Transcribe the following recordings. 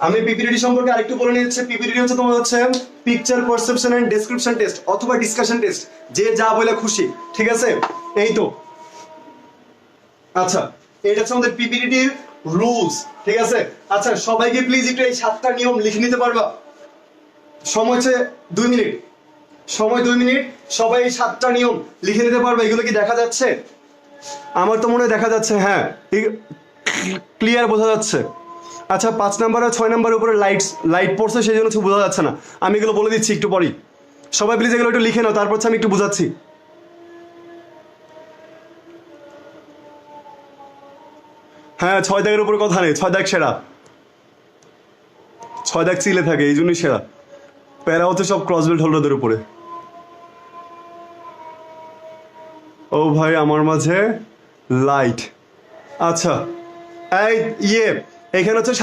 আমি পিপিটি সম্পর্কে আরেকটু বলে নিচ্ছি। পিপিটি হচ্ছে তোমার হচ্ছে picture perception and description test অথবা ডিসকাশন টেস্ট, যে যা বলে খুশি, ঠিক আছে? এই তো। আচ্ছা, এটা হচ্ছে আমাদের পিপিটির রুলস, ঠিক আছে? আচ্ছা, সবাইকে প্লিজ একটু এই 7টা নিয়ম লিখে নিতে পারবা? সময় হচ্ছে 2 মিনিট, সময় 2 মিনিট। সবাই এই 7টা নিয়ম লিখে নিতে পারবে? এগুলো কি দেখা যাচ্ছে? আমার তো মনে হয় দেখা যাচ্ছে, হ্যাঁ, ক্লিয়ার বোঝা যাচ্ছে। আচ্ছা, 5 নাম্বার আর 6 নাম্বারের উপরে লাইট পড়ছে, সেই জন্য বোঝা যাচ্ছে না। আমি এগুলো বলে দিচ্ছি একটু পরেই। সবাই প্লিজ এগুলো একটু লিখে নাও, তারপর আমি একটু বোঝাচ্ছি। হ্যাঁ, 6 দাগের উপরে কথা নেই, 6 দাগ সেরা, 6 দাগ চিলে থাকে, এই জন্যই সেরা। প্যারা হচ্ছে সব ক্রসবেল্ট হোল্ডারদের উপরে। ও ভাই, আমার মাঝে লাইট। আচ্ছা, এই এখানে হচ্ছে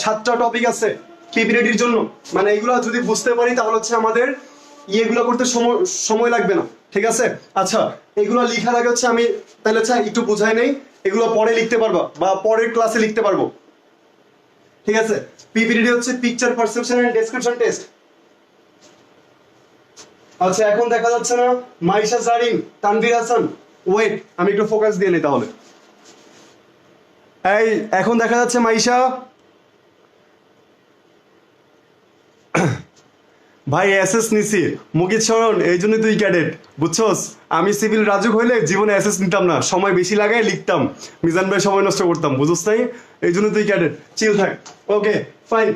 7টা টপিক আছে পিপিটির জন্য। মানে এগুলো যদি বুঝতে পারি তাহলে হচ্ছে আমাদের ইয়েগুলো করতে সময় লাগবে না, ঠিক আছে? আচ্ছা, এগুলো লিখার আগে হচ্ছে আমি তাহলে হচ্ছে একটু বুঝাই নেই, এগুলো পরে লিখতে পারবা বা পরের ক্লাসে লিখতে পারবো, ঠিক আছে? পিপিটি হচ্ছে picture perception and description test. আচ্ছা, এখন দেখা যাচ্ছে না? মাইশা জারিন, তানভীর হাসান, ওয়েট, আমি একটু ফোকাস দিয়ে নিই তাহলে। এই এখন দেখা যাচ্ছে মাইশা? ভাই এসএস নিছি মুকিত শরণ, এই জন্য তুই ক্যাডেট, বুঝছস? আমি সিভিল রাজুক হইলে জীবনে এসএস নিতাম না, সময় বেশি লাগায় লিখতাম, মিজান ভাই সময় নষ্ট করতাম, বুঝছস? তাই এই জন্য তুই ক্যাডেট, চিল থাক। Okay fine.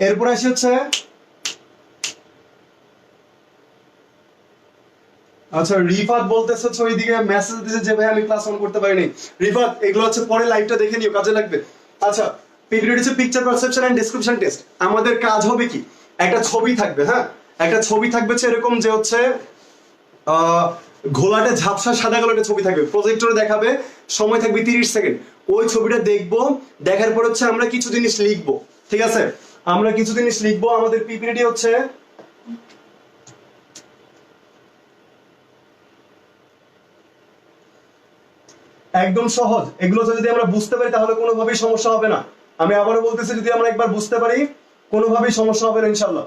এরপর আসি হচ্ছে, আচ্ছা, রিফাত বলতেছে হচ্ছে ওইদিকে মেসেজ দিছে যে ভাই আমি ক্লাস অন করতে পারিনি। রিফাত, এগুলো হচ্ছে পরে লাইভটা দেখে নিও, কাজে লাগবে। আচ্ছা, পিপিটি হচ্ছে picture perception and description test. আমাদের কাজ হবে কি, একটা ছবি থাকবে, হ্যাঁ, একটা ছবি থাকবে হচ্ছে এরকম যে হচ্ছে ঘোলাটে ঝাপসা সাদা কালো একটা ছবি থাকবে, প্রজেক্টরে দেখাবে, সময় থাকবে 30 সেকেন্ড। ওই ছবিটা দেখবো, দেখার পর হচ্ছে আমরা কিছু জিনিস লিখবো, ঠিক আছে? আমরা কিছু জিনিস লিখবো। আমাদের পিপিটি হচ্ছে একদম সহজ, এগুলো যদি আমরা বুঝতে পারি তাহলে কোনোভাবেই সমস্যা হবে না। আমি আবারও বলতেছি, যদি আমরা একবার বুঝতে পারি কোনোভাবেই সমস্যা হবে না ইনশাল্লাহ।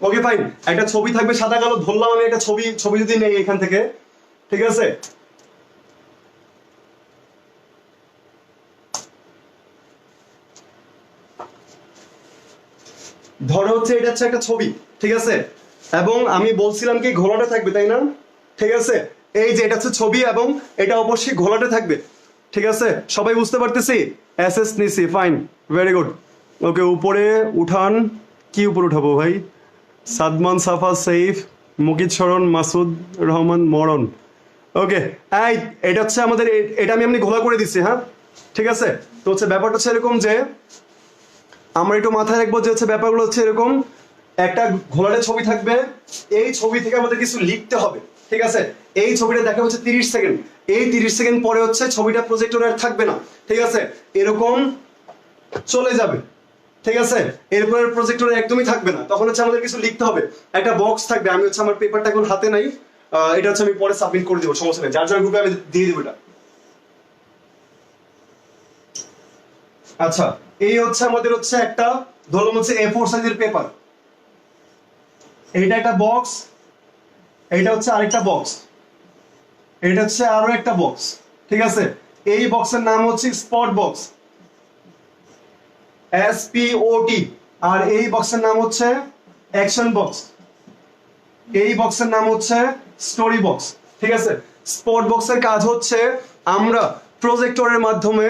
Okay fine. একটা ছবি থাকবে সাদা কালো, ধরলাম আমি একটা ছবি যদি নেই এখান থেকে, ঠিক আছে? ধরো হচ্ছে এটা হচ্ছে একটা ছবি, ঠিক আছে? এবং আমি বলছিলাম কি ঘোলাটে থাকবে, তাই না? ঠিক আছে, এই যে এটা হচ্ছে ছবি এবং এটা অবশ্যই ঘোলাটে থাকবে, ঠিক আছে? সবাই বুঝতে পারতেছি? এসএস নিছি, ফাইন, ভেরি গুড। ওকে, উপরে উঠান, কি উপরে উঠাবো ভাই? সাদমান, সাফা, সাইফ, মুকিত শরণ, মাসুদ রহমান, মরণ। ওকে, এই এটা হচ্ছে আমাদের, এটা আমি এমনি ঘোলা করে দিচ্ছি, হ্যাঁ, ঠিক আছে? তো হচ্ছে ব্যাপারটা হচ্ছে এরকম যে আমরা একটু মাথায় রাখবো যে হচ্ছে ব্যাপারগুলো হচ্ছে এরকম, একটা ঘোলাটে ছবি থাকবে, এই ছবি থেকে আমাদের কিছু লিখতে হবে, ঠিক আছে? এই ছবিটা দেখা হচ্ছে 30 সেকেন্ড, এই 30 সেকেন্ড পরে হচ্ছে ছবিটা প্রজেক্টরে আর থাকবে না, ঠিক আছে? এরকম চলে যাবে, ঠিক আছে? এরপরে প্রজেক্টরে একদমই থাকবে না, তখন হচ্ছে আমাদের কিছু লিখতে হবে, একটা বক্স থাকবে। আমি হচ্ছে আমার পেপারটা এখন হাতে নাই, এটা হচ্ছে আমি পরে সাবমিট করে দেবো, সমস্যা নেই, যার যার গ্রুপে আমি দিয়ে দেবো এটা। আচ্ছা, এই হচ্ছে আমাদের হচ্ছে একটা, ধরলাম হচ্ছে A4 সাইজের পেপার, এইটা একটা বক্স, এইটা হচ্ছে আরেকটা বক্স, এটা হচ্ছে আরো একটা বক্স, ঠিক আছে? এই বক্সের নাম হচ্ছে স্পট বক্স, SPOT। আর এই বক্সের নাম হচ্ছে অ্যাকশন বক্স, এই বক্সের নাম হচ্ছে স্টোরি বক্স, ঠিক আছে? স্পট বক্সের কাজ হচ্ছে আমরা প্রজেক্টরের মাধ্যমে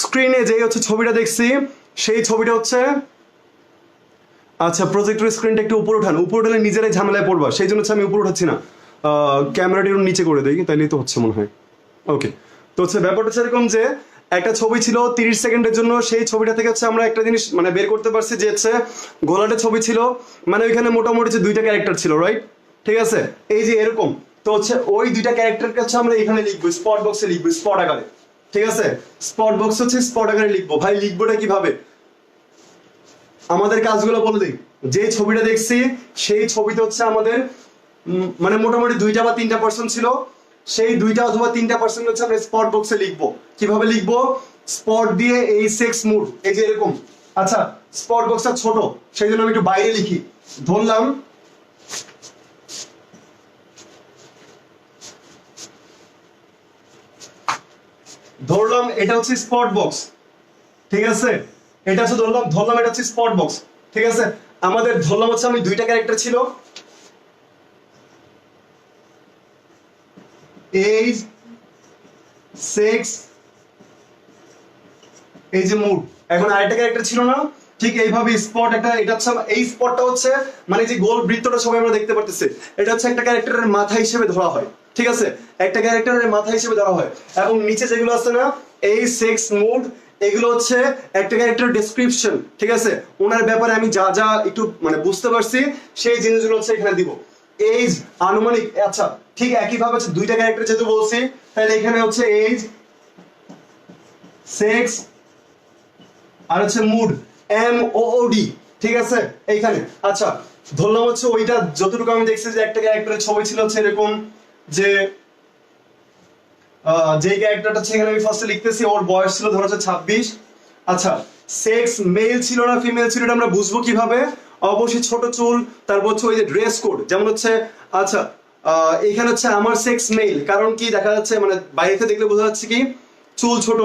স্ক্রিনে যে হচ্ছে ছবিটা দেখছি সেই ছবিটা হচ্ছে, আচ্ছা, প্রজেক্টরের স্ক্রিনটা একটু উপরে উঠান, উপরে উঠালে নিজেরাই ঝামেলায় পড়বা, সেই জন্য হচ্ছে আমি উপরে উঠাচ্ছি না, ক্যামেরাটি নিচে করে দিই, তাইলেই তো হচ্ছে মনে হয়। ওকে, তো হচ্ছে ব্যাপারটা হচ্ছে এরকম যে একটা ছবি ছিল 30 সেকেন্ডের জন্য, সেই ছবিটা থেকে হচ্ছে আমরা একটা জিনিস মানে বের করতে পারছি যে হচ্ছে ঘোলাটে ছবি ছিল, মানে ওইখানে মোটামুটি যে 2টা ক্যারেক্টার ছিল, রাইট? ঠিক আছে, এই যে এরকম, তো হচ্ছে ওই 2টা ক্যারেক্টারকে হচ্ছে আমরা এখানে লিখবো, স্পট বক্সে লিখবো, স্পট আকারে, ঠিক আছে? স্পট বক্স হচ্ছে স্পট আকারে লিখবো। ভাই লিখবোটা কিভাবে? আমাদের কাজগুলো বলে দিই। যে ছবিটা দেখছি সেই ছবিতে হচ্ছে আমাদের মানে মোটামুটি 2টা বা 3টা পার্সেন্ট ছিল, সেই 2টা অথবা 3টা পার্সেন্ট হচ্ছে আমরা স্পট বক্সে লিখবো। কিভাবে লিখবো? স্পট দিয়ে এই সেক্স মুড, এই যে এরকম। আচ্ছা, স্পট বক্সটা ছোট, সেই জন্য আমি একটু বাইরে লিখি। ধরলাম ধরলাম এটা হচ্ছে স্পট বক্স, ঠিক আছে? এটা হচ্ছে ধরলাম ধরলাম এটা হচ্ছে স্পট বক্স, ঠিক আছে? আমাদের ধরলাম হচ্ছে আমি 2টা ক্যারেক্টার ছিল, এজ, সেক্স, এই যে মুড। এখন আরেকটা ক্যারেক্টার ছিল না? ঠিক এইভাবে স্পট একটা, এটা হচ্ছে এই স্পটটা হচ্ছে মানে যে গোল বৃত্তটা সবাই আমরা দেখতে পারতেছি, এটা হচ্ছে একটা ক্যারেক্টারের মাথা হিসেবে ধরা হয়, ঠিক আছে? একটা ক্যারেক্টারের মাথা হিসেবে ধরা হয়। এবং নিচে যেগুলো আছে না, এই সেক্স মুড, এগুলো হচ্ছে একটা ক্যারেক্টার ডেসক্রিপশন, ঠিক আছে? ওনার ব্যাপারে আমি যা যা একটু মানে বুঝতে পারছি সেই জিনিসগুলো হচ্ছে এখানে দিব। এজ আনুমানিক, আচ্ছা ঠিক একইভাবে হচ্ছে 2টা ক্যারেক্টার যেহেতু বলছি, তাহলে এখানে হচ্ছে এজ, সেক্স আর হচ্ছে মুড, MOOD, ঠিক আছে এইখানে। আচ্ছা, ধরলাম হচ্ছে ওইটা যতটুকু আমি দেখছি যে একটা ক্যারেক্টারের ছবি ছিল হচ্ছে এরকম, যে যে ক্যারেক্টারটা সেখানে আমি ফার্স্টে লিখতেছি ওর বয়স ছিল ধরো হচ্ছে 26। আচ্ছা, সেক্স মেল ছিল না ফিমেল ছিল, এটা আমরা বুঝবো কিভাবে? অবশ্যই ছোট চুল, তারপর হচ্ছে ওই যে ড্রেস কোড, যেমন হচ্ছে আচ্ছা এখানে হচ্ছে আমার সেক্স মেল, কারণ কি দেখা যাচ্ছে মানে বাইরে দেখলে বোঝা যাচ্ছে কি চুল ছোট,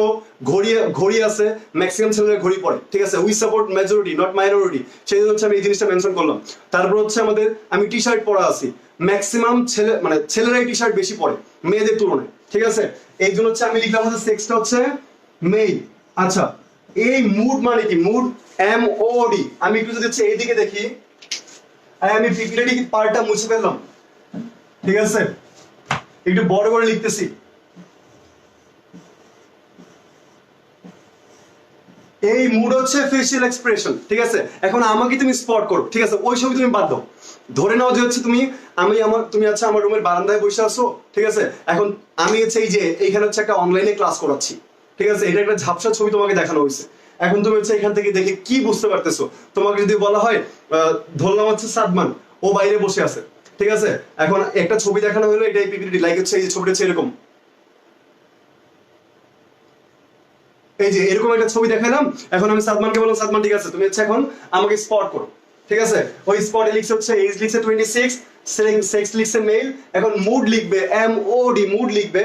ঘড়ি ঘড়ি আছে, ম্যাক্সিমাম ছেলেরা ঘড়ি পরে, ঠিক আছে? We support majority not minority, সেই জন্য হচ্ছে আমি এই জিনিসটা মেনশন করলাম। তারপর হচ্ছে আমাদের আমি টি শার্ট পরা আছি, ম্যাক্সিমাম ছেলে মানে ছেলেরাই টি শার্ট বেশি পরে মেয়েদের তুলনায়, ঠিক আছে? এই জন্য হচ্ছে আমি লিখলাম হচ্ছে সেক্সটা হচ্ছে মেল। আচ্ছা, এই মুড মানে কি? Mood MOOD। আমি একটু যদি হচ্ছে এইদিকে দেখি, আমি পিপিটি পার্টটা মুছে ফেললাম, ঠিক আছে? একটু বড় করে লিখতেছি। এই মুড হচ্ছে ফেসিয়াল এক্সপ্রেশন, ঠিক আছে? এখন আমাকে তুমি স্পট করো, ঠিক আছে? ওই ছবি তুমি বাদ দাও, ধরে নাও যে হচ্ছে তুমি তুমি আচ্ছা আমার রুমের বারান্দায় বসে আছো, ঠিক আছে? এখন আমি হচ্ছে এই যে এইখানে হচ্ছে একটা অনলাইনে ক্লাস করাচ্ছি, ঠিক আছে? এটা একটা ঝাপসা ছবি তোমাকে দেখানো হয়েছে। এখন তুমি হচ্ছে এখান থেকে দেখে কি বুঝতে পারতেছো? তোমাকে যদি বলা হয় ধরলাম হচ্ছে সাদমান, ও বাইরে বসে আছে, ঠিক আছে? এখন একটা ছবি দেখানো হলো, এটাই পিপিটি, লাইক হচ্ছে এই যে ছবিটা হচ্ছে এরকম, এই যে এরকম একটা ছবি দেখালাম। এখন আমি সাদমানকে বললাম সাদমান ঠিক আছে তুমি হচ্ছে এখন আমাকে স্পট করো, ঠিক আছে? ওই স্পটে লিখছে হচ্ছে এজ লিখছে 26, সেক্স লিখছে মেল। এখন মুড লিখবে MOD, মুড লিখবে।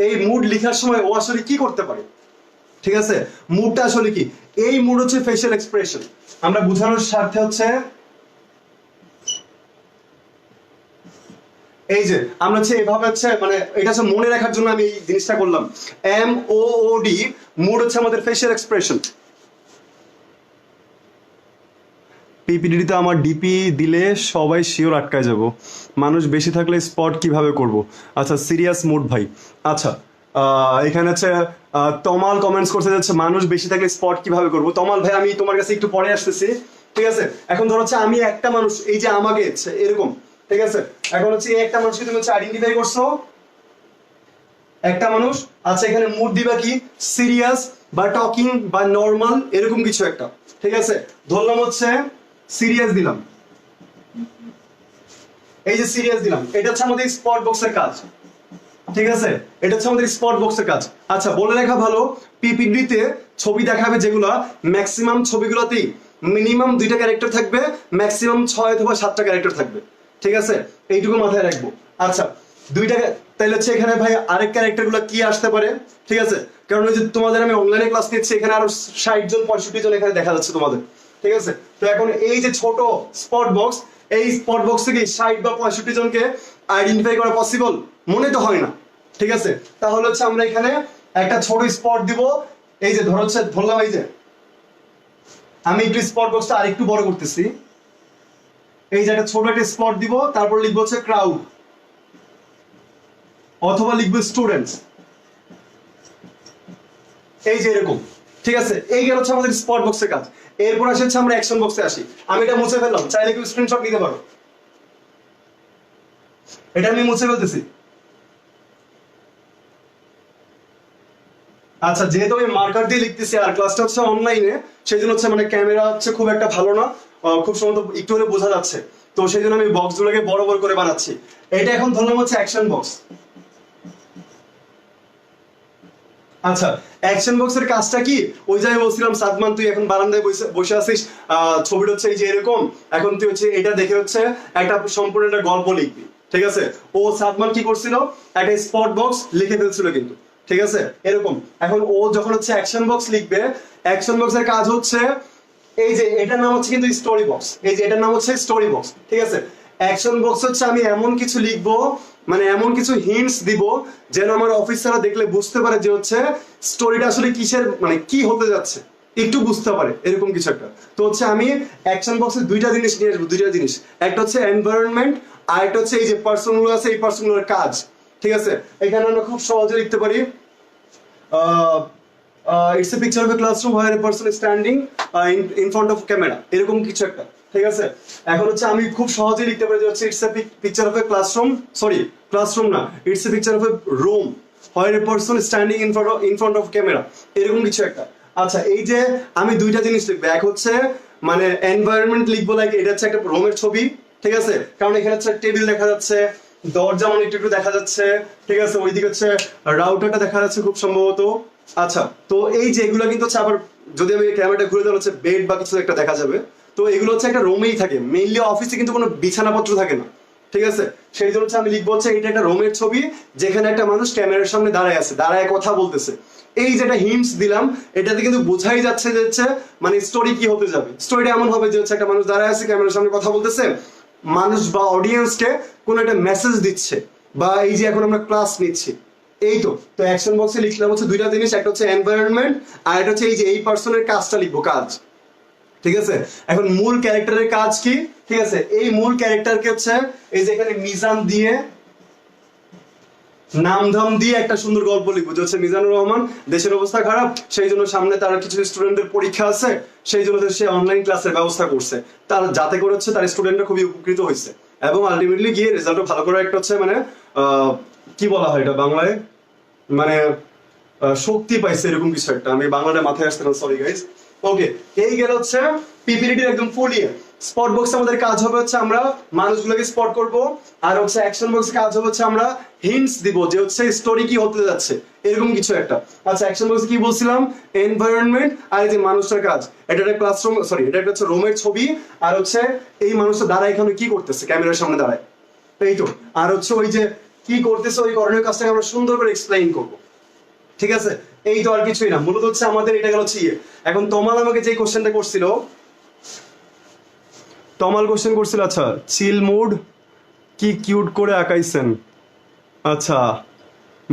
এই মুড লেখার সময় ও আসলে কি করতে পারে, ঠিক আছে? মুডটা আসলে কি? এই মুড হচ্ছে ফেশিয়াল এক্সপ্রেশন। আমরা বোঝানোর স্বার্থে হচ্ছে এই যে আমরা হচ্ছে এভাবে হচ্ছে মানে এটা হচ্ছে মনে রাখার জন্য আমি এই জিনিসটা করলাম। MOOD, মুড হচ্ছে আমাদের ফেশিয়াল এক্সপ্রেশন। পিপিটিতে আমার ডিপি দিলে সবাই শিওর আটকায় যাব, মানুষ বেশি থাকলে স্পট কিভাবে করব? আচ্ছা, সিরিয়াস মুড ভাই। আচ্ছা, এখানে হচ্ছে তমাল কমেন্টস করতে যাচ্ছে মানুষ বেশি থাকলে স্পট কিভাবে করব। তমাল ভাই আমি তোমার কাছে একটু পরে আসতেছি, ঠিক আছে? এখন ধর হচ্ছে আমি একটা মানুষ, এই যে আমাকে এরকম, ঠিক আছে? এখন হচ্ছে এই একটা মানুষকে তুমি হচ্ছে আইডেন্টিফাই করছো, একটা মানুষ। আচ্ছা, এখানে মুড দিবা কি? সিরিয়াস বা টকিং বা নর্মাল, এরকম কিছু একটা, ঠিক আছে? ধরলাম হচ্ছে সিরিয়াস দিলাম, এই যে সিরিয়াস দিলাম, এটা হচ্ছে আমাদের স্পট বক্সের কাজ, ঠিক আছে? এটা হচ্ছে আমাদের স্পট বক্সের কাজ। আচ্ছা, বলে রাখা ভালো, পিপিটিতে ছবি দেখাবে যেগুলা, ম্যাক্সিমাম ছবিগুলোতেই মিনিমাম 2টা ক্যারেক্টার থাকবে, ম্যাক্সিমাম 6 অথবা 7টা ক্যারেক্টার থাকবে, ঠিক আছে? এইটুকু মাথায় রাখবো। আচ্ছা, 2টা, তাহলে হচ্ছে এখানে ভাই আরেক ক্যারেক্টার গুলো কি আসতে পারে, ঠিক আছে? কারণ ওই যে তোমাদের আমি অনলাইনে ক্লাস নিচ্ছি, এখানে আরো 60 জন 65 জন এখানে দেখা যাচ্ছে তোমাদের, ঠিক আছে? তো এখন এই যে ছোট স্পট বক্স, এই স্পট বক্স থেকে 60 বা 65 জনকে আইডেন্টিফাই করা পসিবল মনে তো হয় না, ঠিক আছে? তাহলে হচ্ছে আমরা এখানে একটা ছোট স্পট দিব। এই যে ধরলাম এই যে আমি একটু স্পট বক্সটা আরেকটু বড় করতেছি, এই যে একটা ছোট একটা স্পট দিব, তারপর লিখবো হচ্ছে ক্রাউড অথবা লিখবো স্টুডেন্টস, এই যে এরকম, ঠিক আছে? এই গেল হচ্ছে আমাদের স্পট বক্সের কাজ। এরপর আসে হচ্ছে আমরা অ্যাকশন বক্সে আসি। আমি এটা মুছে ফেললাম, চাইলে কেউ স্ক্রিনশট নিতে পারো, এটা আমি মুছে ফেলতেছি। আচ্ছা, যেহেতু আমি মার্কার দিয়ে লিখতেছি আর ক্লাসটা হচ্ছে অনলাইনে, সেই জন্য হচ্ছে মানে ক্যামেরা হচ্ছে খুব একটা ভালো না, খুব সম্ভবত একটু হলে বোঝা যাচ্ছে। তো সেই জন্য আমি বক্স গুলোকে বড় বড় করে বানাচ্ছি। এটা এখন ধরলাম হচ্ছে অ্যাকশন বক্স। আচ্ছা, অ্যাকশন বক্সের কাজটা কি? ওই যে আমি বলছিলাম সাদমান তুই এখন বারান্দায় বসে বসে আছিস, ছবিটা হচ্ছে এই যে এরকম, এখন তুই হচ্ছে এটা দেখে হচ্ছে একটা সম্পূর্ণ একটা গল্প লিখবি, ঠিক আছে? ও সাদমান কি করছিল, একটা স্পট বক্স লিখে ফেলছিল কিন্তু, ঠিক আছে এরকম। এখন ও যখন হচ্ছে অ্যাকশন বক্স লিখবে, অ্যাকশন বক্সের কাজ হচ্ছে এই যে এটার নাম হচ্ছে কিন্তু স্টোরি বক্স, এই যে এটার নাম হচ্ছে স্টোরি বক্স, ঠিক আছে? অ্যাকশন বক্স হচ্ছে আমি এমন কিছু লিখবো, মানে এমন কিছু হিন্টস দিব যেন আমার অফিসাররা দেখলে বুঝতে পারে যে হচ্ছে স্টোরিটা আসলে কিসের, মানে কি হতে যাচ্ছে, একটু বুঝতে পারে এরকম কিছু একটা। তো হচ্ছে আমি অ্যাকশন বক্সে দুইটা জিনিস নিয়ে আসবো, দুইটা জিনিস, একটা হচ্ছে এনভায়রনমেন্ট আর একটা হচ্ছে এই যে পার্সন গুলো আছে, এই পার্সন গুলোর কাজ, ঠিক আছে? এখানে আমরা খুব সহজে লিখতে পারি it's a picture of a classroom where a person is standing in front of camera, এরকম কিছু একটা, ঠিক আছে? এখন হচ্ছে আমি খুব সহজেই লিখতে পারি যে হচ্ছে it's a picture of a classroom, sorry classroom না, it's a picture of a room where a person standing in front of camera, এরকম কিছু একটা। আচ্ছা, এই যে আমি দুইটা জিনিস লিখবো, এক হচ্ছে মানে এনভায়রনমেন্ট লিখবো, লাইক এটা হচ্ছে একটা রুমের ছবি, ঠিক আছে? কারণ এখানে হচ্ছে টেবিল দেখা যাচ্ছে, দরজা অনেক একটু দেখা যাচ্ছে, ঠিক আছে? ওইদিকে হচ্ছে রাউটারটা দেখা যাচ্ছে খুব সম্ভবত। আচ্ছা, তো এই যে এগুলো কিন্তু হচ্ছে আবার যদি আমি ক্যামেরাটা ঘুরে দেওয়া হচ্ছে বেড বা কিছু একটা দেখা যাবে। তো এগুলো হচ্ছে একটা রুমেই থাকে, মেইনলি অফিসে কিন্তু কোনো বিছানাপত্র থাকে না, ঠিক আছে? সেই জন্য হচ্ছে আমি লিখবো হচ্ছে এটা একটা রুমের ছবি যেখানে একটা মানুষ ক্যামেরার সামনে দাঁড়ায় আছে, দাঁড়ায় কথা বলতেছে। এই যেটা হিন্টস দিলাম, এটাতে কিন্তু বোঝাই যাচ্ছে যে হচ্ছে মানে স্টোরি কি হতে যাবে। স্টোরিটা এমন হবে যে হচ্ছে একটা মানুষ দাঁড়ায় আছে, ক্যামেরার সামনে কথা বলতেছে, মানুষ বা অডিয়েন্সকে কোনো একটা মেসেজ দিচ্ছে, বা এই যে এখন আমরা ক্লাস নিচ্ছি, এই তো। তো অ্যাকশন বক্সে লিখলাম হচ্ছে দুইটা জিনিস, একটা হচ্ছে এনভায়রনমেন্ট আর একটা হচ্ছে এই যে এই পার্সনের কাজটা লিখবো, কাজ, ঠিক আছে? এখন মূল ক্যারেক্টারের কাজ কি, ঠিক আছে? এই মূল ক্যারেক্টারকে হচ্ছে এই যে এখানে মিজান দিয়ে নামধাম দিয়ে একটা সুন্দর গল্প লিখবো যে হচ্ছে মিজানুর রহমান দেশের অবস্থা খারাপ, সেই জন্য সামনে তার কিছু স্টুডেন্টদের পরীক্ষা আছে, সেই জন্য সে অনলাইন ক্লাসের ব্যবস্থা করছে, তার যাতে করে হচ্ছে তার স্টুডেন্টরা খুবই উপকৃত হয়েছে এবং আলটিমেটলি গিয়ে রেজাল্টও ভালো করে একটা হচ্ছে মানে কি বলা হয় এটা বাংলায়, মানে শক্তি পাইছে, এরকম কিছু একটা, আমি বাংলাটা মাথায় আসতে না, সরি গাইস। ওকে, এই গেল হচ্ছে পিপিটির একদম ফুল ইয়ে। স্পট বক্স আমাদের কাজ হবে হচ্ছে আমরা মানুষগুলোকে স্পট করব, আর হচ্ছে অ্যাকশন বক্সের কাজ হবে হচ্ছে আমরা হিন্টস দিব যে হচ্ছে স্টোরি কি হতে যাচ্ছে, এরকম কিছু একটা। আচ্ছা, অ্যাকশন বক্সে কি বলছিলাম, এনভায়রনমেন্ট আর এই যে মানুষটার কাজ, এটা একটা ক্লাসরুম, সরি এটা একটা হচ্ছে রুমের ছবি, আর হচ্ছে এই মানুষটা দাঁড়ায় এখানে কি করতেছে, ক্যামেরার সামনে দাঁড়ায়, এই তো। আর হচ্ছে ওই যে কি করতেছে ওই করণীয় কাজটাকে আমরা সুন্দর করে এক্সপ্লেইন করবো, ঠিক আছে? এই তো, আর কিছুই না, মূলত হচ্ছে আমাদের এটা গেল হচ্ছে ইয়ে। এখন তমাল আমাকে যে কোশ্চেনটা করছিল, তমাল কোশ্চেন করছিল, আচ্ছা চিল মুড কি কিউট করে আঁকাইছেন। আচ্ছা,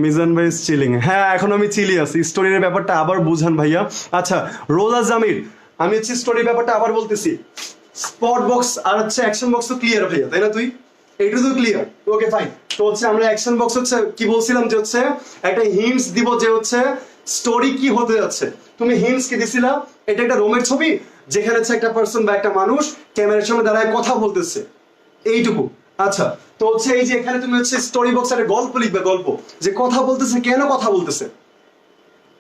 মিজান ভাই চিলিং, হ্যাঁ এখন আমি চিলি আছি, স্টোরির ব্যাপারটা আবার বুঝান ভাইয়া। আচ্ছা রোজা জামির, আমি হচ্ছে স্টোরির ব্যাপারটা আবার বলতেছি। স্পট বক্স আর হচ্ছে অ্যাকশন বক্স তো ক্লিয়ার ভাইয়া, তাই না? তুই এইটুকু তো ক্লিয়ার, ওকে ফাইন। তো হচ্ছে আমরা অ্যাকশন বক্স হচ্ছে কি বলছিলাম যে হচ্ছে একটা হিন্টস দিব যে হচ্ছে স্টোরি কি হতে যাচ্ছে। তুমি হিন্টস কি দিছিলা, এটা একটা রোমের ছবি যেখানে হচ্ছে একটা পার্সন বা একটা মানুষ ক্যামেরার সামনে দাঁড়ায় কথা বলতেছে, এইটুকু। আচ্ছা, তো হচ্ছে এই যে এখানে তুমি হচ্ছে স্টোরি বক্স একটা গল্প লিখবে, গল্প যে কথা বলতেছে, কেন কথা বলতেছে,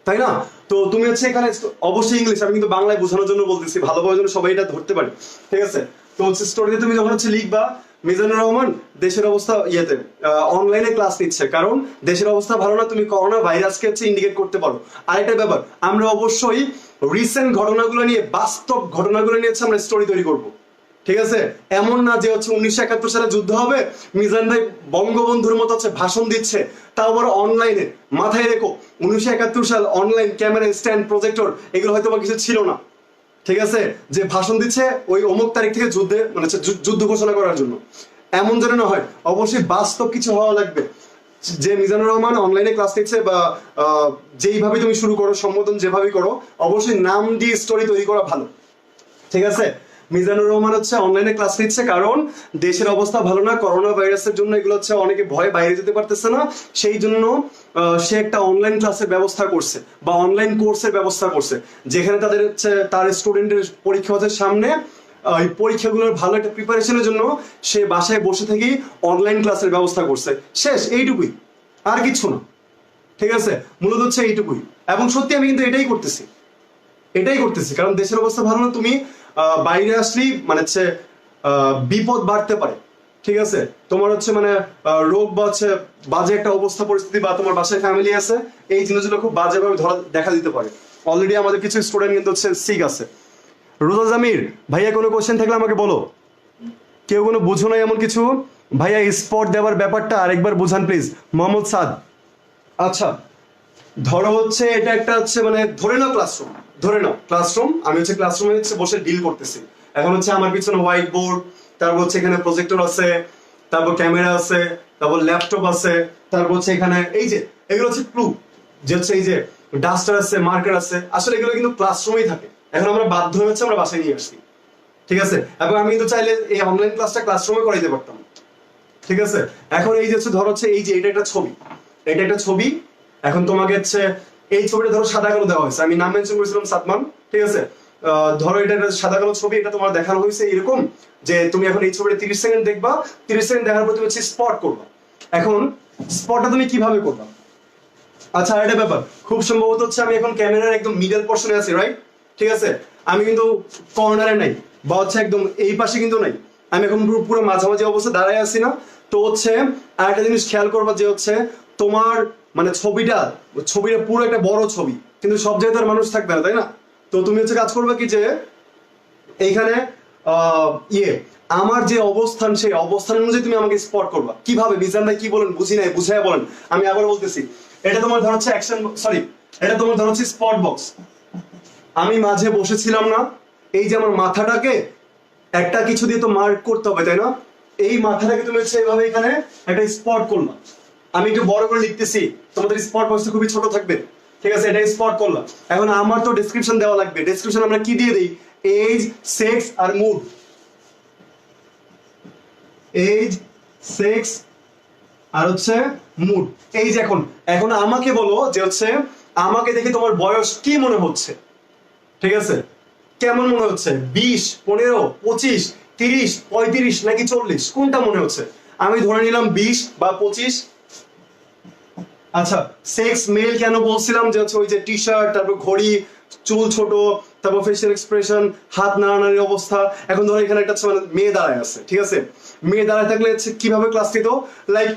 তাই না? তো তুমি হচ্ছে এখানে অবশ্যই ইংলিশ, আমি কিন্তু বাংলায় বোঝানোর জন্য বলতেছি, ভালোভাবে যেন সবাই এটা ধরতে পারে, ঠিক আছে? তো হচ্ছে স্টোরিতে তুমি যখন হচ্ছে লিখবা মিজানুর রহমান দেশের অবস্থা ইয়েতে অনলাইনে ক্লাস নিচ্ছে, কারণ দেশের অবস্থা ভালো না, তুমি করোনা ভাইরাসকে হচ্ছে ইন্ডিকেট করতে পারো। আরেকটা ব্যাপার, আমরা অবশ্যই রিসেন্ট ঘটনাগুলো নিয়ে, বাস্তব ঘটনাগুলো নিয়ে হচ্ছে আমরা স্টোরি তৈরি করব, ঠিক আছে? এমন না যে হচ্ছে 1971 সালে যুদ্ধ হবে, মিজান ভাই বঙ্গবন্ধুর মতো হচ্ছে ভাষণ দিচ্ছে, তাও আবার অনলাইনে। মাথায় রেখো 1971 সাল অনলাইন ক্যামেরা স্ট্যান্ড প্রজেক্টর এগুলো হয়তো বা কিছু ছিল না, ঠিক আছে? যে ভাষণ দিচ্ছে ওই অমুক তারিখ থেকে যুদ্ধে মানে যুদ্ধ ঘোষণা করার জন্য, এমন যেন না হয়। অবশ্যই বাস্তব কিছু হওয়া লাগবে, যে মিজানুর রহমান অনলাইনে ক্লাস নিচ্ছে বা যেইভাবে তুমি শুরু করো, সম্বোধন যেভাবেই করো, অবশ্যই নাম দিয়ে স্টোরি তৈরি করা ভালো, ঠিক আছে? মিজানুর রহমান হচ্ছে অনলাইনে ক্লাস নিচ্ছে কারণ দেশের অবস্থা ভালো না, করোনা ভাইরাসের জন্য এগুলো হচ্ছে অনেকে ভয়ে বাইরে যেতে পারতেছে না, সেই জন্য সে একটা অনলাইন ক্লাসের ব্যবস্থা করছে বা অনলাইন কোর্সের ব্যবস্থা করছে, যেখানে তাদের হচ্ছে তার স্টুডেন্টের পরীক্ষা হচ্ছে সামনে, এই পরীক্ষাগুলোর ভালো একটা প্রিপারেশনের জন্য সে বাসায় বসে থেকেই অনলাইন ক্লাসের ব্যবস্থা করছে। শেষ, এইটুকুই, আর কিছু না, ঠিক আছে, মূলত হচ্ছে এইটুকুই। এবং সত্যি আমি কিন্তু এটাই করতেছি কারণ দেশের অবস্থা ভালো না। তুমি বাইরে আসলেই মানে হচ্ছে বিপদ বাড়তে পারে, ঠিক আছে। তোমার হচ্ছে মানে রোগ বা হচ্ছে বাজে একটা অবস্থা পরিস্থিতি বা তোমার বাসায় ফ্যামিলি আছে, এই জিনিসগুলো খুব বাজেভাবে দেখা দিতে পারে। অলরেডি আমাদের কিছু স্টুডেন্ট কিন্তু হচ্ছে সিক আছে। রোজা জামির ভাইয়া, কোনো কোশ্চেন থাকলে আমাকে বলো। কেউ কোনো বুঝো নাই এমন কিছু? ভাইয়া স্পট দেওয়ার ব্যাপারটা আরেকবার বুঝান প্লিজ। মোহাম্মদ সাদ, আচ্ছা ধরো হচ্ছে এটা একটা হচ্ছে মানে ধরে নাও ক্লাসরুম, আমি হচ্ছে ক্লাসরুমে হচ্ছে বসে ডিল করতেছি। এখন হচ্ছে আমার পিছনে হোয়াইট বোর্ড, তারপর হচ্ছে এখানে প্রজেক্টর আছে, তারপর ক্যামেরা আছে, তারপর ল্যাপটপ আছে, তারপর হচ্ছে এখানে এই যে এগুলো হচ্ছে ক্লু, যে হচ্ছে এই যে ডাস্টার আছে, মার্কার আছে। আসলে এগুলো কিন্তু ক্লাসরুমেই থাকে। এখন আমরা বাধ্য হয়ে হচ্ছে আমরা বাসায় নিয়ে আসছি, ঠিক আছে। এবং আমি কিন্তু চাইলে এই অনলাইন ক্লাসটা ক্লাসরুমে করাইতে পারতাম, ঠিক আছে। এখন এই যে হচ্ছে ধরো হচ্ছে এই যে এটা একটা ছবি। এখন তোমাকে হচ্ছে এই ছবিটা ধরো সাদা কালো দেওয়া হয়েছে, আমি নাম মেনশন করেছিলাম সাদমান, ঠিক আছে। ধরো এটা একটা সাদা কালো ছবি, এটা তোমার দেখানো হয়েছে এরকম যে তুমি এখন এই ছবিটা 30 সেকেন্ড দেখবা, 30 সেকেন্ড দেখার পর তুমি হচ্ছে স্পট করবা। এখন স্পটটা তুমি কিভাবে করবা? আচ্ছা আর একটা ব্যাপার, খুব সম্ভবত হচ্ছে আমি এখন ক্যামেরার একদম মিডল পোর্শনে আছি, রাইট? ঠিক আছে, আমি কিন্তু কর্নারে নাই বা হচ্ছে একদম এই পাশে কিন্তু নাই, আমি এখন পুরো মাঝামাঝি অবস্থা দাঁড়ায় আছি না। তো হচ্ছে আর একটা জিনিস খেয়াল করবা যে হচ্ছে তোমার মানে ছবিটা পুরো একটা বড় ছবি, কিন্তু সব জায়গায় তার মানুষ থাকবে না, তাই না? তো তুমি হচ্ছে কাজ করবে কি যে এইখানে আমার যে অবস্থান, সেই অবস্থান অনুযায়ী তুমি আমাকে স্পট করবা। কিভাবে বিজান ভাই কি বলেন, বুঝি নাই, বুঝাইয়া বলেন। আমি আবার বলতেছি, এটা তোমার ধর হচ্ছে এটা তোমার ধর হচ্ছে স্পট বক্স। আমি মাঝে বসেছিলাম না, এই যে আমার মাথাটাকে একটা কিছু দিয়ে তো মার্ক করতে হবে, তাই না? এই মাথাটাকে তুমি হচ্ছে এইভাবে এখানে একটা স্পট করলাম। আমি একটু বড় করে লিখতেছি, তোমাদের স্পট বক্সটা খুবই ছোট থাকবে, ঠিক আছে। এটা স্পট করলাম। এখন আমার তো ডেসক্রিপশন দেওয়া লাগবে। ডেসক্রিপশন আমরা কি দিয়ে দিই? এজ, সেক্স আর মুড। এজ, সেক্স আর হচ্ছে মুড। এই যে এখন আমাকে বলো যে হচ্ছে আমাকে দেখে তোমার বয়স কি মনে হচ্ছে, ঠিক আছে? কেমন মনে হচ্ছে? 20, 15, 25, 30, 35 নাকি 40? কোনটা মনে হচ্ছে? আমি ধরে নিলাম 20 বা 25। আচ্ছা, সেক্স মেল কেন বলছিলাম? যে হচ্ছে ওই যে টি শার্ট, তারপর ঘড়ি, চুল ছোট, তারপর ফেশিয়াল এক্সপ্রেশন, হাত নাড়ানাড়ির অবস্থা। এখন ধরো এখানে একটা মানে মেয়ে দাঁড়ায় আছে, ঠিক আছে। মেয়ে দাঁড়ায় থাকলে হচ্ছে কিভাবে ক্লাস নিত? লাইক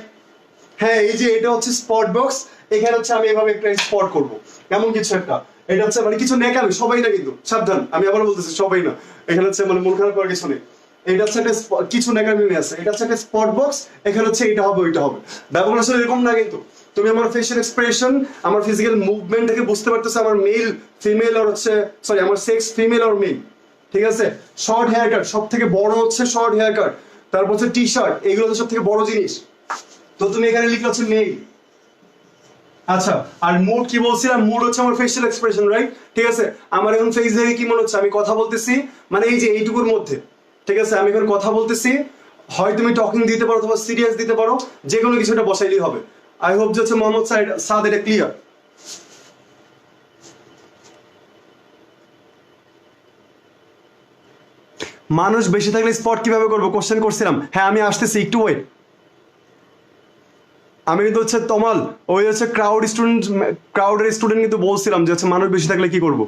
হ্যাঁ, এই যে এটা হচ্ছে স্পট বক্স, এখানে হচ্ছে আমি এভাবে একটা স্পট করবো, এমন কিছু একটা। এটা হচ্ছে মানে কিছু নেকামি, সবাই না কিন্তু, সাবধান, আমি আবার বলতেছি সবাই না। এখানে হচ্ছে মানে মন খারাপ করার কিছু নেই। এটা হচ্ছে একটা কিছু নেকামি আছে, এটা হচ্ছে একটা স্পট বক্স। এখানে হচ্ছে এটা হবে ওইটা হবে, ব্যাপারটা আসলে এরকম না কিন্তু। তুমি আমার ফেশিয়াল এক্সপ্রেশন, আমার ফিজিক্যাল মুভমেন্ট থেকে বুঝতে পারতেছো আমার মেল ফিমেল আর হচ্ছে সরি আমার সেক্স ফিমেল আর মেল, ঠিক আছে। শর্ট হেয়ার কাট, সব থেকে বড় হচ্ছে শর্ট হেয়ার কাট। তারপর হচ্ছে টি শার্ট, এগুলো হচ্ছে সব থেকে বড় জিনিস। তো তুমি এখানে লিখলে হচ্ছে মেল। আচ্ছা, আর মুড কি বলছিলাম? মুড হচ্ছে আমার ফেশিয়াল এক্সপ্রেশন, রাইট? ঠিক আছে, আমার এখন ফেস দেখে কি মনে হচ্ছে? আমি কথা বলতেছি মানে এই যে এইটুকুর মধ্যে, ঠিক আছে। আমি এখন কথা বলতেছি, হয় তুমি টকিং দিতে পারো অথবা সিরিয়াস দিতে পারো, যে কোনো কিছুটা বসাইলেই হবে। আই হোপ যে হচ্ছে মোহাম্মদ সাদ এটা ক্লিয়ার। মানুষ বেশি থাকলে স্পট কিভাবে করবো কোশ্চেন করছিলাম। হ্যাঁ আমি আসতেছি, একটু ওয়েট। আমি কিন্তু হচ্ছে তমাল ওই হচ্ছে ক্রাউডের স্টুডেন্ট কিন্তু বলছিলাম যে হচ্ছে মানুষ বেশি থাকলে কি করবো।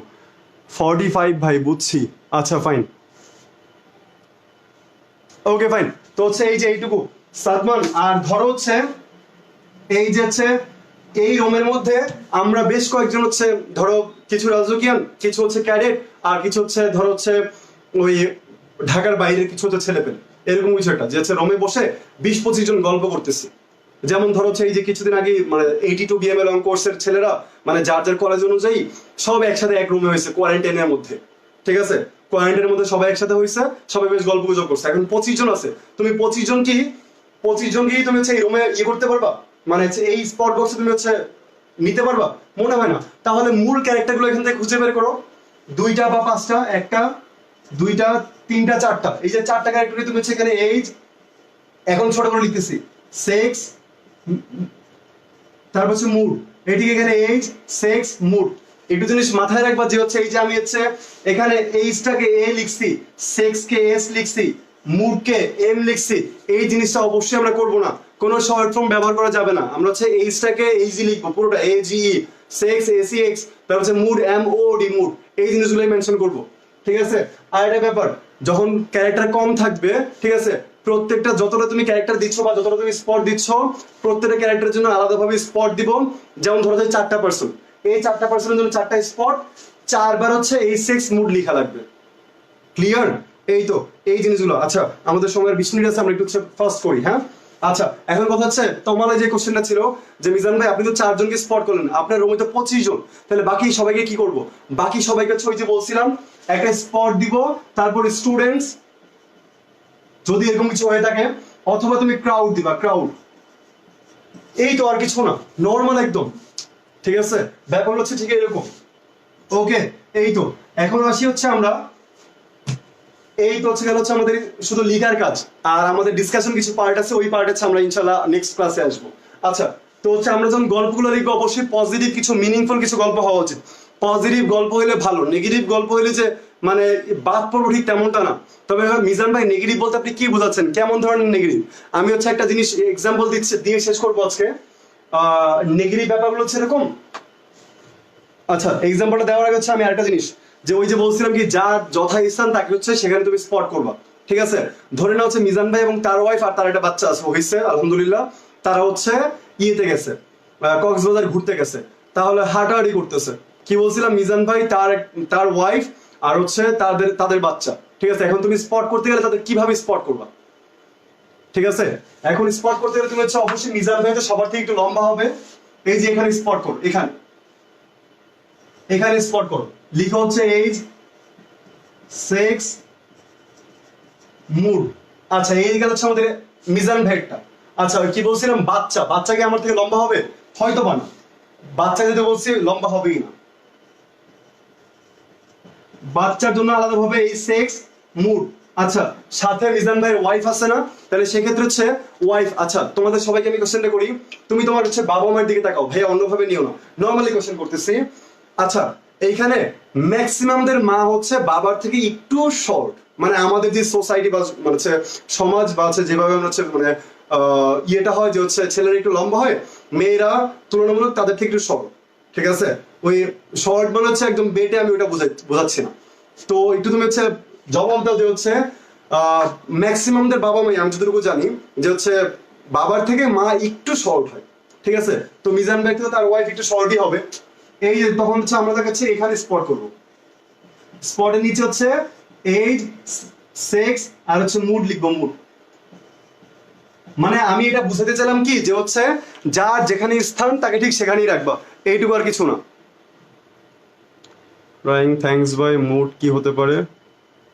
45 ভাই, বুঝছি। আচ্ছা ফাইন, ওকে ফাইন। তো হচ্ছে এই যে এইটুকু সাদমান, আর ধরো হচ্ছে এই যে হচ্ছে এই রুমের মধ্যে আমরা বেশ কয়েকজন হচ্ছে ধরো কিছু রাজকীয়ান, কিছু হচ্ছে ক্যাডেট, আর কিছু হচ্ছে ধরো হচ্ছে ওই ঢাকার বাইরের কিছু হচ্ছে ছেলেপেলে, এরকম কিছু একটা, যে হচ্ছে রুমে বসে 20-25 জন গল্প করতেছি। যেমন ধরো হচ্ছে এই যে কিছুদিন আগে মানে 82 BML অন কোর্সের ছেলেরা মানে যার যার কলেজ অনুযায়ী সব একসাথে এক রুমে হয়েছে কোয়ারেন্টাইনের মধ্যে, ঠিক আছে। কোয়ারেন্টাইনের মধ্যে সবাই একসাথে হয়েছে, সবাই বেশ গল্প গুজব করছে। এখন 25 জন আছে, তুমি 25 জনকেই তুমি হচ্ছে এই রুমে করতে পারবা? মানে হচ্ছে এই স্পট বক্সে তুমি হচ্ছে নিতে পারবা? মনে হয় না। তাহলে মূল ক্যারেক্টারগুলো এখান থেকে খুঁজে বের করো, 2টা বা 5টা, 1টা, 2টা, 3টা, 4টা। এই যে 4টা ক্যারেক্টারই তুমি হচ্ছে এখানে এইজ, এখন ছোট করে লিখতেছি, সেক্স, তারপর হচ্ছে মুড। এটিকে এখানে এইজ, সেক্স, মুড। একটু জিনিস মাথায় রাখবা যে হচ্ছে এই যে আমি হচ্ছে এখানে এইজটাকে এ লিখছি, সেক্স কে এস লিখছি, মুড কে এম লিখছি, এই জিনিসটা অবশ্যই আমরা করবো না। কোনো শর্ট ফর্ম ব্যবহার করা যাবে না। আমরা হচ্ছে এইচটাকে এইজি লিখবো, পুরোটা AGE, সেক্স ACX, তারপর হচ্ছে মুড MOD, মুড, এই জিনিসগুলোই মেনশন করবো, ঠিক আছে। আর একটা ব্যাপার, যখন ক্যারেক্টার কম থাকবে, ঠিক আছে, প্রত্যেকটা যতটা তুমি ক্যারেক্টার দিচ্ছ বা যতটা তুমি স্পট দিচ্ছ, প্রত্যেকটা ক্যারেক্টারের জন্য আলাদাভাবে স্পট দিব। যেমন ধরো যে 4টা পার্সন, এই 4টা পার্সনের জন্য 4টা স্পট, 4বার হচ্ছে এইচ6 মুড লেখা লাগবে। ক্লিয়ার? এই তো এই জিনিসগুলো। আচ্ছা, আমাদের সময়ের 20 মিনিট আছে, আমরা একটু হচ্ছে ফার্স্ট করি, হ্যাঁ। আচ্ছা, এখন কথা হচ্ছে তোমার যে কোশ্চেনটা ছিল যে মিজান ভাই আপনি তো 4 জনকে স্পট করলেন, আপনার রুমে তো 25 জন, তাহলে বাকি সবাইকে কি করব? বাকি সবাইকে হচ্ছে ওই যে বলছিলাম একটা স্পট দিব, তারপর স্টুডেন্টস যদি এরকম কিছু হয়ে থাকে, অথবা তুমি ক্রাউড দিবা, ক্রাউড। এই তো, আর কিছু না, নর্মাল একদম, ঠিক আছে। ব্যাপার হচ্ছে ঠিক এরকম। ওকে, এই তো এখন আসি হচ্ছে আমরা, এই তো হচ্ছে গেল হচ্ছে আমাদের শুধু লিখার কাজ, আর আমাদের ডিসকাশন কিছু পার্ট আছে, ওই পার্ট হচ্ছে আমরা ইনশাল্লাহ নেক্সট ক্লাসে আসবো। আচ্ছা, তো হচ্ছে আমরা যখন গল্পগুলো লিখবো অবশ্যই পজিটিভ কিছু, মিনিংফুল কিছু গল্প হওয়া উচিত। পজিটিভ গল্প হইলে ভালো, নেগেটিভ গল্প হইলে যে মানে বাদ পড়বো ঠিক তেমনটা না। তবে মিজান ভাই নেগেটিভ বলতে আপনি কি বোঝাচ্ছেন, কেমন ধরনের নেগেটিভ? আমি হচ্ছে একটা জিনিস এক্সাম্পল দিয়ে শেষ করবো আজকে। নেগেটিভ ব্যাপারগুলো হচ্ছে এরকম। আচ্ছা, এক্সাম্পলটা দেওয়ার আগে হচ্ছে আমি আরেকটা জিনিস, যে ওই যে বলছিলাম কি যার যথাস্থান তাকে হচ্ছে সেখানে তুমি স্পট করবা, ঠিক আছে। ধরে নাও হচ্ছে মিজান ভাই এবং তার ওয়াইফ আর তার একটা বাচ্চা আছে, হয়েছে আলহামদুলিল্লাহ, তারা হচ্ছে ইয়েতে গেছে, কক্সবাজার ঘুরতে গেছে, তাহলে হাঁটাহাঁটি করতেছে। কি বলছিলাম, মিজান ভাই, তার ওয়াইফ আর হচ্ছে তাদের বাচ্চা, ঠিক আছে। এখন তুমি স্পট করতে গেলে তাদের কিভাবে স্পট করবা, ঠিক আছে। এখন স্পট করতে গেলে তুমি হচ্ছে অবশ্যই মিজান ভাই তো সবার থেকে একটু লম্বা হবে, এই যে এখানে স্পট করো, এখানে স্পট করো, লিখো হচ্ছে এইজ, সেক্স, মুড। আচ্ছা, এই গেল হচ্ছে আমাদের মিজান ভাইটা। আচ্ছা, কি বলছিলাম, বাচ্চা কি আমার থেকে লম্বা হবে? হয়তো বা না, বাচ্চা যদি বলছি লম্বা হবেই না। বাচ্চার জন্য আলাদাভাবে এই সেক্স, মুড। আচ্ছা, সাথে মিজান ভাইয়ের ওয়াইফ আছে না, তাহলে সেক্ষেত্রে হচ্ছে ওয়াইফ। আচ্ছা, তোমাদের সবাইকে আমি কোশ্চেনটা করি, তুমি তোমার হচ্ছে বাবা মায়ের দিকে তাকাও, ভাইয়া অন্যভাবে নিও না, নর্মালি কোশ্চেন করতেছি। আচ্ছা, এইখানে ম্যাক্সিমামদের মা হচ্ছে বাবার থেকে একটু শর্ট, মানে আমাদের যে সোসাইটি বা মানে হচ্ছে সমাজ বা হচ্ছে যেভাবে আমরা হচ্ছে মানে ইয়েটা হয় যে হচ্ছে ছেলেরা একটু লম্বা হয়, মেয়েরা তুলনামূলক তাদের থেকে একটু শর্ট, ঠিক আছে। ওই শর্ট মানে হচ্ছে একদম বেটে, আমি ওটা বোঝাচ্ছি না। তো একটু তুমি হচ্ছে জবাব দাও যে হচ্ছে ম্যাক্সিমামদের বাবা মাই, আমি যতটুকু জানি যে হচ্ছে বাবার থেকে মা একটু শর্ট হয়, ঠিক আছে। তো মিজান ভাই তো তার ওয়াইফ একটু শর্টই হবে। এই তখন হচ্ছে আমরা দেখাচ্ছি এখানে স্পট করবো, স্পটের নিচে হচ্ছে এইজ, সেক্স আর হচ্ছে মুড লিখবো, মুড। মানে আমি এটা বুঝাতে চাইলাম কি যে হচ্ছে যার যেখানে স্থান তাকে ঠিক সেখানেই রাখবা, এইটুকু আর কিছু না। রাইং থ্যাঙ্কস বাই মুড কি হতে পারে?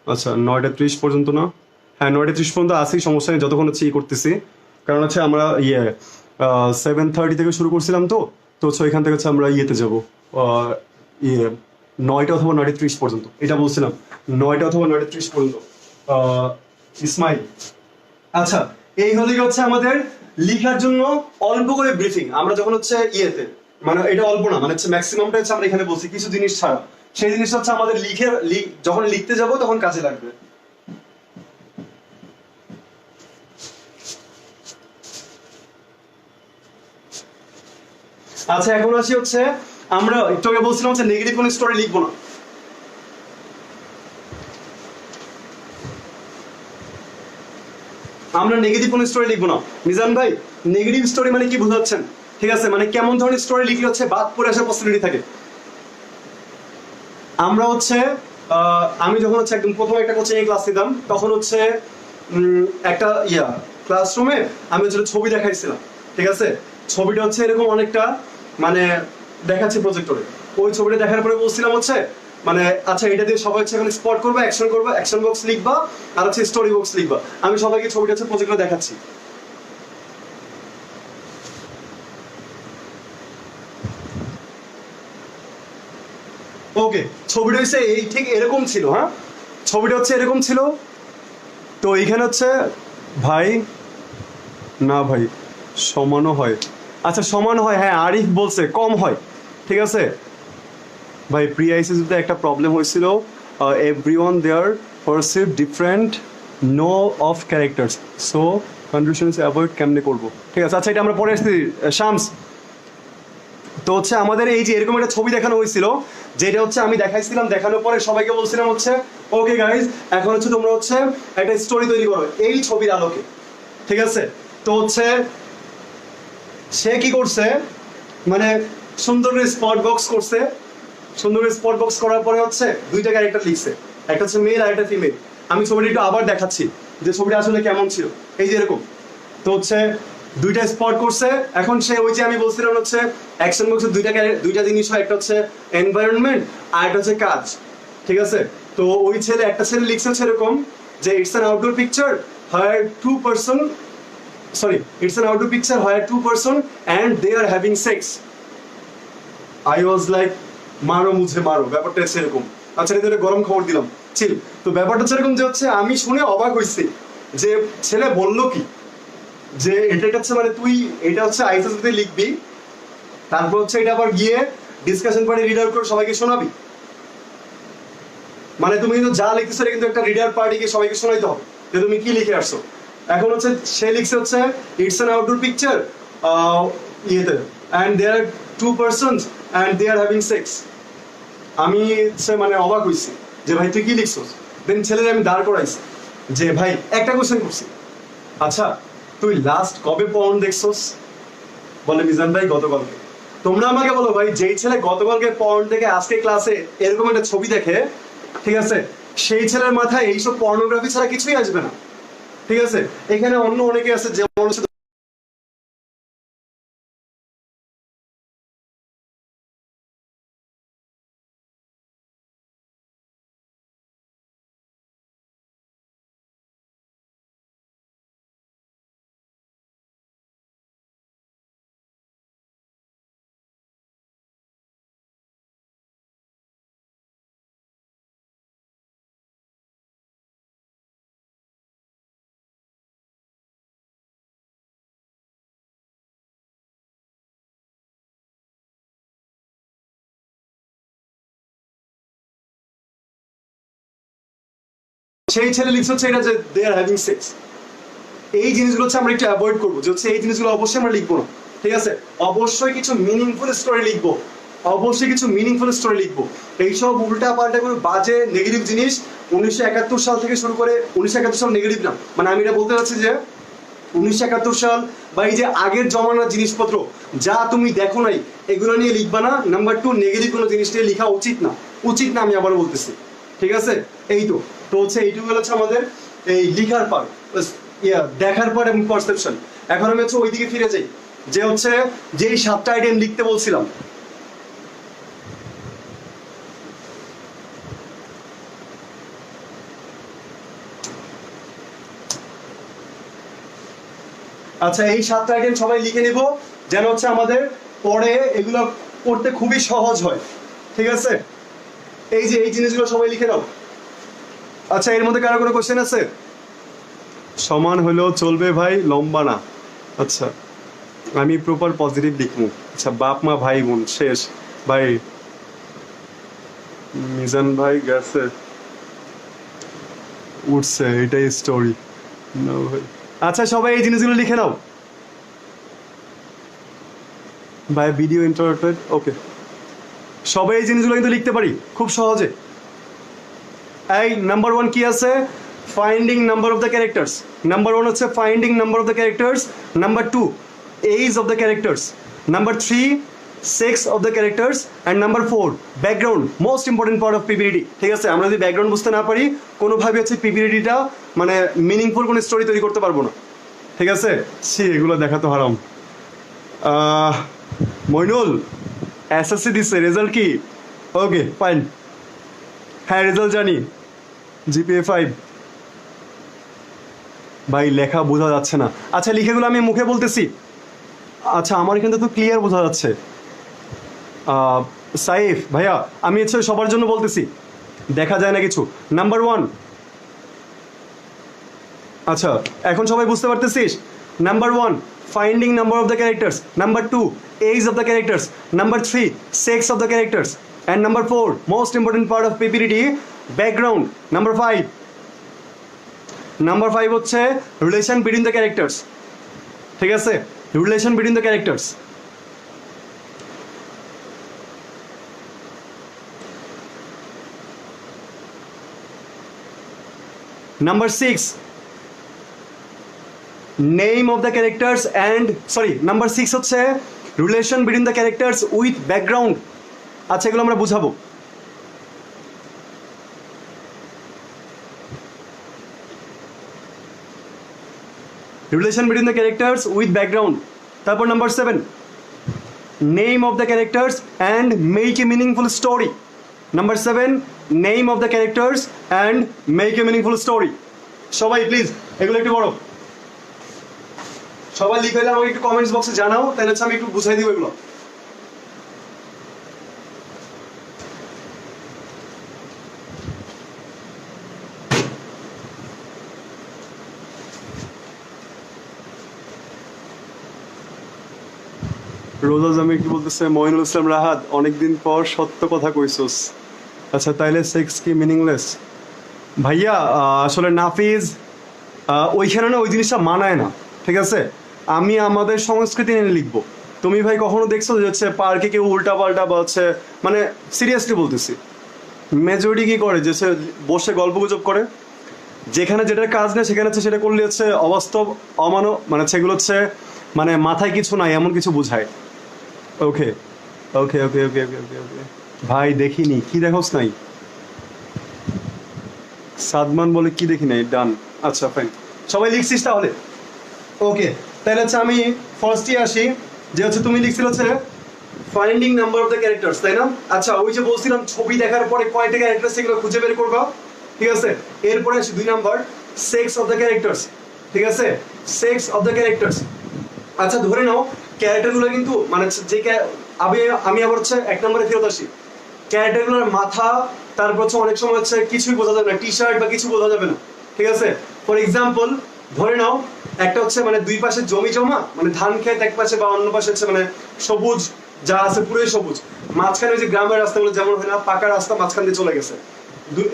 আচ্ছা, 9টা 30 পর্যন্ত না? হ্যাঁ, 9টা 30 পর্যন্ত আসি, সমস্যা নেই, যতক্ষণ হচ্ছে করতেছি। কারণ হচ্ছে আমরা 7:30 থেকে শুরু করছিলাম, তো হচ্ছে ওইখান থেকে হচ্ছে আমরা ইয়েতে যাবো 9টা অথবা 9টা 30 পর্যন্ত, এটা বলছিলাম 9টা অথবা 9টা 30 পর্যন্ত। ইসমাইল, আচ্ছা, এই হলে হচ্ছে আমাদের লিখার জন্য অল্প করে ব্রিফিং। আমরা যখন হচ্ছে মানে এটা অল্প না, মানে হচ্ছে ম্যাক্সিমামটা হচ্ছে আমরা এখানে বলছি, কিছু জিনিস ছাড়া, সেই জিনিসটা হচ্ছে আমাদের যখন লিখতে যাব তখন কাজে লাগবে। আচ্ছা, এখন আসি হচ্ছে আমরা একটু আগে বলছিলাম হচ্ছে নেগেটিভ কোনো স্টোরি লিখবো না। আমরা নেগেটিভ কোনো স্টোরি লিখবো না। মিজান ভাই, নেগেটিভ স্টোরি মানে কি বোঝাচ্ছেন? ঠিক আছে, মানে কেমন ধরনের স্টোরি লিখলে হচ্ছে বাদ পড়ে আসার পসিবিলিটি থাকে? আমরা হচ্ছে আমি যখন হচ্ছে একদম প্রথম একটা কোচিং ক্লাস নিতাম, তখন হচ্ছে একটা ক্লাসরুমে আমি হচ্ছে ছবি দেখাইছিলাম, ঠিক আছে। ছবিটা হচ্ছে এরকম অনেকটা, মানে দেখাচ্ছি প্রজেক্টরে, ওই ছবিটা দেখার পরে বলছিলাম হচ্ছে মানে আচ্ছা, এটা দিয়ে সবাই হচ্ছে এখানে স্পট করবে, অ্যাকশন বক্স লিখবা আর হচ্ছে স্টোরি বক্স লিখবা। আমি সবাইকে ছবিটা হচ্ছে প্রজেক্টরে দেখাচ্ছি। ওকে, ছবিটা হচ্ছে ঠিক এরকম ছিল, হ্যাঁ, ছবিটা হচ্ছে এরকম ছিল। তো এইখানে হচ্ছে ভাই, না ভাই, সমানও হয়। আচ্ছা, সমান হয়, হ্যাঁ, আরিফ বলছে কম হয়, ঠিক আছে। ভাই, প্রি আইসিসিতে একটা প্রবলেম হয়েছিল, everyone there perceive different no of characters, so confusions avoid কেমনে করবো, ঠিক আছে। আচ্ছা এটা আমরা পরে আসছি। শামস, তো হচ্ছে আমাদের এই যে এরকম একটা ছবি দেখানো হয়েছিল, যেটা হচ্ছে আমি দেখাইছিলাম, দেখানোর পরে সবাইকে বলছিলাম হচ্ছে ওকে গাইজ এখন হচ্ছে তোমরা হচ্ছে একটা স্টোরি তৈরি করো এই ছবির আলোকে, ঠিক আছে। তো হচ্ছে সে কি করছে, মানে সুন্দর করে স্পট বক্স করছে, সুন্দর করে স্পট বক্স করার পরে হচ্ছে দুইটা ক্যারেক্টার লিখছে, একটা হচ্ছে মেল আর একটা ফিমেল। আমি ছবিটা একটু আবার দেখাচ্ছি যে ছবিটা আসলে কেমন ছিল। এই যে এরকম, তো হচ্ছে দুইটা স্পট করছে। এখন সে ওই যে আমি বলছিলাম হচ্ছে অ্যাকশন বক্সে দুইটা জিনিস হয়, একটা হচ্ছে এনভায়রনমেন্ট আর একটা হচ্ছে কাজ, ঠিক আছে। তো ওই একটা ছেলে লিখছে হচ্ছে এরকম যে it's an outdoor picture higher to person, sorry, it's an outdoor picture where two person and they are having sex. I was like মারো মুঝে মারো, ব্যাপারটা সেরকম। আচ্ছা এটা গরম খবর দিলাম, চিল। তো ব্যাপারটা সেরকম যে হচ্ছে আমি শুনে অবাক হয়েছি যে ছেলে বললো কি যে এটা হচ্ছে মানে তুই এটা হচ্ছে আইসিসিতে লিখবি, তারপর হচ্ছে এটা আবার গিয়ে ডিসকাশন পার্টি রিড আউট করে সবাইকে শোনাবি। মানে তুমি কিন্তু যা লিখতেছো কিন্তু একটা রিডার পার্টিকে সবাইকে শোনাইতে হবে যে তুমি কি লিখে আসছো। এখন হচ্ছে সে লিখছে হচ্ছে ইটস অ্যান আউটডোর পিকচার ইয়েতে and they are two persons and they are having sex. আমি হচ্ছে মানে অবাক হয়েছি যে ভাই তুই কি লিখছস। দেন ছেলেদের আমি দাঁড় করাইছি যে ভাই একটা কোশ্চেন করছি, আচ্ছা তুই লাস্ট কবে পর্ন দেখছস? বলে মিজান ভাই গতকালকে। তোমরা আমাকে বলো ভাই যেই ছেলে গতকালকে পর্ন দেখে আজকে ক্লাসে এরকম একটা ছবি দেখে, ঠিক আছে, সেই ছেলের মাথায় এইসব পর্নোগ্রাফি ছাড়া কিছুই আসবে না, ঠিক আছে। এখানে অন্য অনেকে আছে যেমন সেই ছেলে লিখছে হচ্ছে এটা যে দে আর হ্যাভিং সেক্স। এই জিনিসগুলো হচ্ছে আমরা একটু অ্যাভয়েড করবো, যে হচ্ছে এই জিনিসগুলো অবশ্যই আমরা লিখবো না, ঠিক আছে। অবশ্যই কিছু মিনিংফুল স্টোরি লিখবো, অবশ্যই কিছু মিনিংফুল স্টোরি লিখবো। এইসব উল্টা পাল্টা কোনো বাজে নেগেটিভ জিনিস 1971 সাল থেকে শুরু করে, 1971 সাল নেগেটিভ না, মানে আমি এটা বলতে চাচ্ছি যে 1971 সাল বা এই যে আগের জমানার জিনিসপত্র যা তুমি দেখো নাই এগুলো নিয়ে লিখবা না। নাম্বার 2, নেগেটিভ কোনো জিনিস নিয়ে লেখা উচিত না, উচিত না, আমি আবার বলতেছি, ঠিক আছে। এই তো তো হচ্ছে এইটুকু হচ্ছে আমাদের এই লিখার পার্ট, দেখার পর এবং পারসেপশন। এখন আমি হচ্ছে ওইদিকে ফিরে যাই যে হচ্ছে যেই 7টা আইটেম লিখতে বলছিলাম। আচ্ছা এই 7টা আইটেম সবাই লিখে নিব যেন হচ্ছে আমাদের পরে এগুলো করতে খুবই সহজ হয়, ঠিক আছে। এই যে এই জিনিসগুলো সবাই লিখে নাও। আচ্ছা এর মধ্যে কারো কোনো কোশ্চেন আছে? সমান হলেও চলবে ভাই, লম্বা না। আচ্ছা আমি প্রপার পজিটিভ লিখবো। আচ্ছা বাপ মা ভাই বোন শেষ ভাই। মিজান ভাই গেছে উঠছে, এটাই স্টোরি না ভাই। আচ্ছা সবাই এই জিনিসগুলো লিখে নাও ভাই। ভিডিও ইন্টারপ্রেট, ওকে। সবাই এই জিনিসগুলো কিন্তু লিখতে পারি খুব সহজে। এই নাম্বার 1 কি আছে? Finding number of the characters. Number 1 হচ্ছে finding number of the characters. Number 2 age of the characters. Number 3 sex of the characters. And number 4 background, most important part of PPT, ঠিক আছে। আমরা যদি ব্যাকগ্রাউন্ড বুঝতে না পারি কোনোভাবে হচ্ছে পিপিটিটা মানে মিনিংফুল কোনো স্টোরি তৈরি করতে পারবো না, ঠিক আছে। সে এগুলো দেখা তো হারাম। মইনুল এসএসসি দিচ্ছে, রেজাল্ট কি? ওকে ফাইন, হ্যাঁ রেজাল্ট জানি, জিপিএ 5। ভাই লেখা বোঝা যাচ্ছে না। আচ্ছা লিখেগুলো আমি মুখে বলতেছি। আচ্ছা আমার এখানে তো ক্লিয়ার বোঝা যাচ্ছে। সাইফ ভাইয়া আমি হচ্ছে সবার জন্য বলতেছি, দেখা যায় না কিছু। নাম্বার 1, আচ্ছা এখন সবাই বুঝতে পারতেছিস? Number 1 finding number of the characters. Number 2 age of the characters. Number 3 sex of the characters. And number 4 most important part of PPT background. Number 5 number 5 হচ্ছে রিলেশন বিটুইন দ্য ক্যারেক্টার্স। ঠিক আছে, relation between the characters. Number 6 name of the characters and number 6 হচ্ছে relation between the characters with background. আচ্ছা, এগুলো আমরা বুঝাবো। Relation between the characters with background. তারপর number 7 name of the characters and make a meaningful story. Number 7 name of the characters and make a meaningful story. সবাই please এগুলো একটু বড়, সবাই লিখে দিলে আমাকে একটু কমেন্টস বক্সে জানাও, তাহলে হচ্ছে আমি একটু বুঝাই দিব এগুলো। রোজা জামি কি বলতেছে, মঈনুল ইসলাম রাহাত অনেকদিন পর সত্য কথা কইছস। আচ্ছা, তাইলে সেক্স কি মিনিংলেস? ভাইয়া আসলে নাফিজ ওইখানে না ওই জিনিসটা মানায় না। ঠিক আছে, আমি আমাদের সংস্কৃতি নিয়ে লিখবো। তুমি ভাই কখনো দেখছো যে হচ্ছে পার্কে কেউ উল্টা পাল্টা বা হচ্ছে, মানে সিরিয়াসলি বলতেছি, মেজরিটি কি করে যে বসে গল্প গুজব করে, যেখানে যেটার কাজ নেই সেখানে হচ্ছে সেটা করলে হচ্ছে অবাস্তব, মানে সেগুলো হচ্ছে মানে মাথায় কিছু নাই এমন কিছু বুঝায়। ওকে ওকে ওকে ওকে ওকে ওকে ওকে ভাই দেখিনি, কি দেখোস নাই? সাদমান বলে কি দেখি নাই, ডান। আচ্ছা ফাইন, সবাই লিখছিস তাহলে? ওকে, তাহলে হচ্ছে আমি ফার্স্টে আসি, যে হচ্ছে তুমি লিখছিল হচ্ছে finding number of the characters, তাই না? আচ্ছা, ওই যে বলছিলাম ছবি দেখার পরে কয়টা ক্যারেক্টার সেগুলো খুঁজে বের করবা। ঠিক আছে, এরপরে আসি 2 number sex of the characters. ঠিক আছে, সেক্স অফ দ্য ক্যারেক্টার্স। আচ্ছা, ধরে নাও ক্যারেক্টারগুলো কিন্তু মানে যে আমি আবার হচ্ছে 1 নম্বরে ফেরত আসি, ক্যারেক্টারগুলোর মাথা, তারপর হচ্ছে অনেক সময় হচ্ছে কিছুই বোঝা যাবে না, টি শার্ট বা কিছু বোঝা যাবে না। ঠিক আছে, ফর এক্সাম্পল ধরে নাও একটা হচ্ছে মানে দুই পাশে জমি জমা, মানে ধান ক্ষেত এক পাশে বা অন্য পাশে হচ্ছে মানে সবুজ যা আছে পুরোই সবুজ, মাঝখানে ওই যে গ্রামের রাস্তাগুলো যেমন হয় না, পাকা রাস্তা মাঝখান দিয়ে চলে গেছে,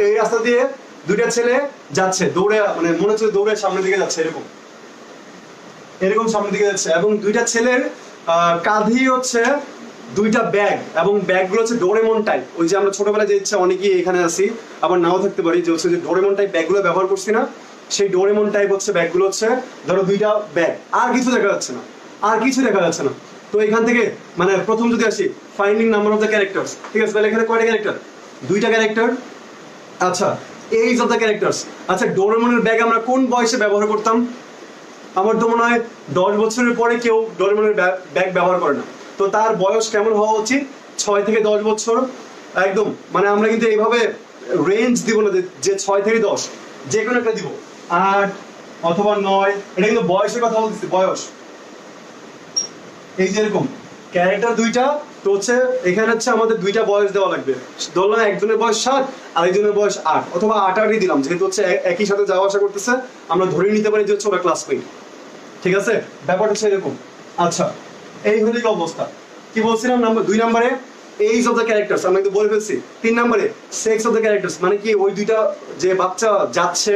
এই রাস্তা দিয়ে দুইটা ছেলে যাচ্ছে দৌড়ে, মানে মনে হচ্ছে দৌড়ে সামনের দিকে যাচ্ছে, এরকম এরকম সামনের দিকে যাচ্ছে, এবং দুইটা ছেলের কাঁধেই হচ্ছে দুইটা ব্যাগ, এবং ব্যাগগুলো হচ্ছে ডোরেমন টাইপ। ওই যে আমরা ছোটবেলায় যে ইচ্ছা অনেকেই এখানে আসি, আবার নাও থাকতে পারি, যে হচ্ছে যে ডোরেমন টাইপ ব্যাগগুলো ব্যবহার করছি না, সেই ডোরেমন টাইপ হচ্ছে ব্যাগগুলো হচ্ছে ধরো দুইটা ব্যাগ, আর কিছু দেখা যাচ্ছে না, আর কিছু দেখা যাচ্ছে না। তো এখান থেকে মানে প্রথম যদি আসি finding number of the characters. ঠিক আছে, তাহলে এখানে কয়টা ক্যারেক্টার? দুইটা ক্যারেক্টার। আচ্ছা, এইজ অফ দ্য ক্যারেক্টার্স। আচ্ছা, ডোরেমনের ব্যাগ আমরা কোন বয়সে ব্যবহার করতাম? আমার তো মনে হয় 10 বছরের পরে কেউ ডোরেমনের ব্যাগ ব্যবহার করে না। তো তার বয়স কেমন হওয়া উচিত? 6 থেকে 10 বছর। একদম, মানে আমরা কিন্তু এইভাবে রেঞ্জ দিব না যে 6 থেকে 10, যে কোনো একটা দিব, 8 অথবা 9, এটা কিন্তু বয়সের কথা বলতেছি, বয়স। এই যে এরকম ক্যারেক্টার দুইটা, তো হচ্ছে এখানে হচ্ছে আমাদের দুইটা বয়স দেওয়া লাগবে। ধরলাম একজনের বয়স 7, আরেকজনের বয়স 8, অথবা 8-8ই দিলাম, যেহেতু হচ্ছে একই সাথে যাওয়া আসা করতেছে, আমরা ধরে নিতে পারি যে হচ্ছে ওরা ক্লাসমেট। ঠিক আছে, ব্যাপারটা হচ্ছে এরকম। আচ্ছা, এই হলো অবস্থা। কি বলছিলাম? 2 নম্বরে এইজ অফ দ্য ক্যারেক্টার্স আমরা কিন্তু বলে ফেলছি। 3 নম্বরে সেক্স অফ দ্য ক্যারেক্টার্স, মানে কি ওই দুইটা যে বাচ্চা যাচ্ছে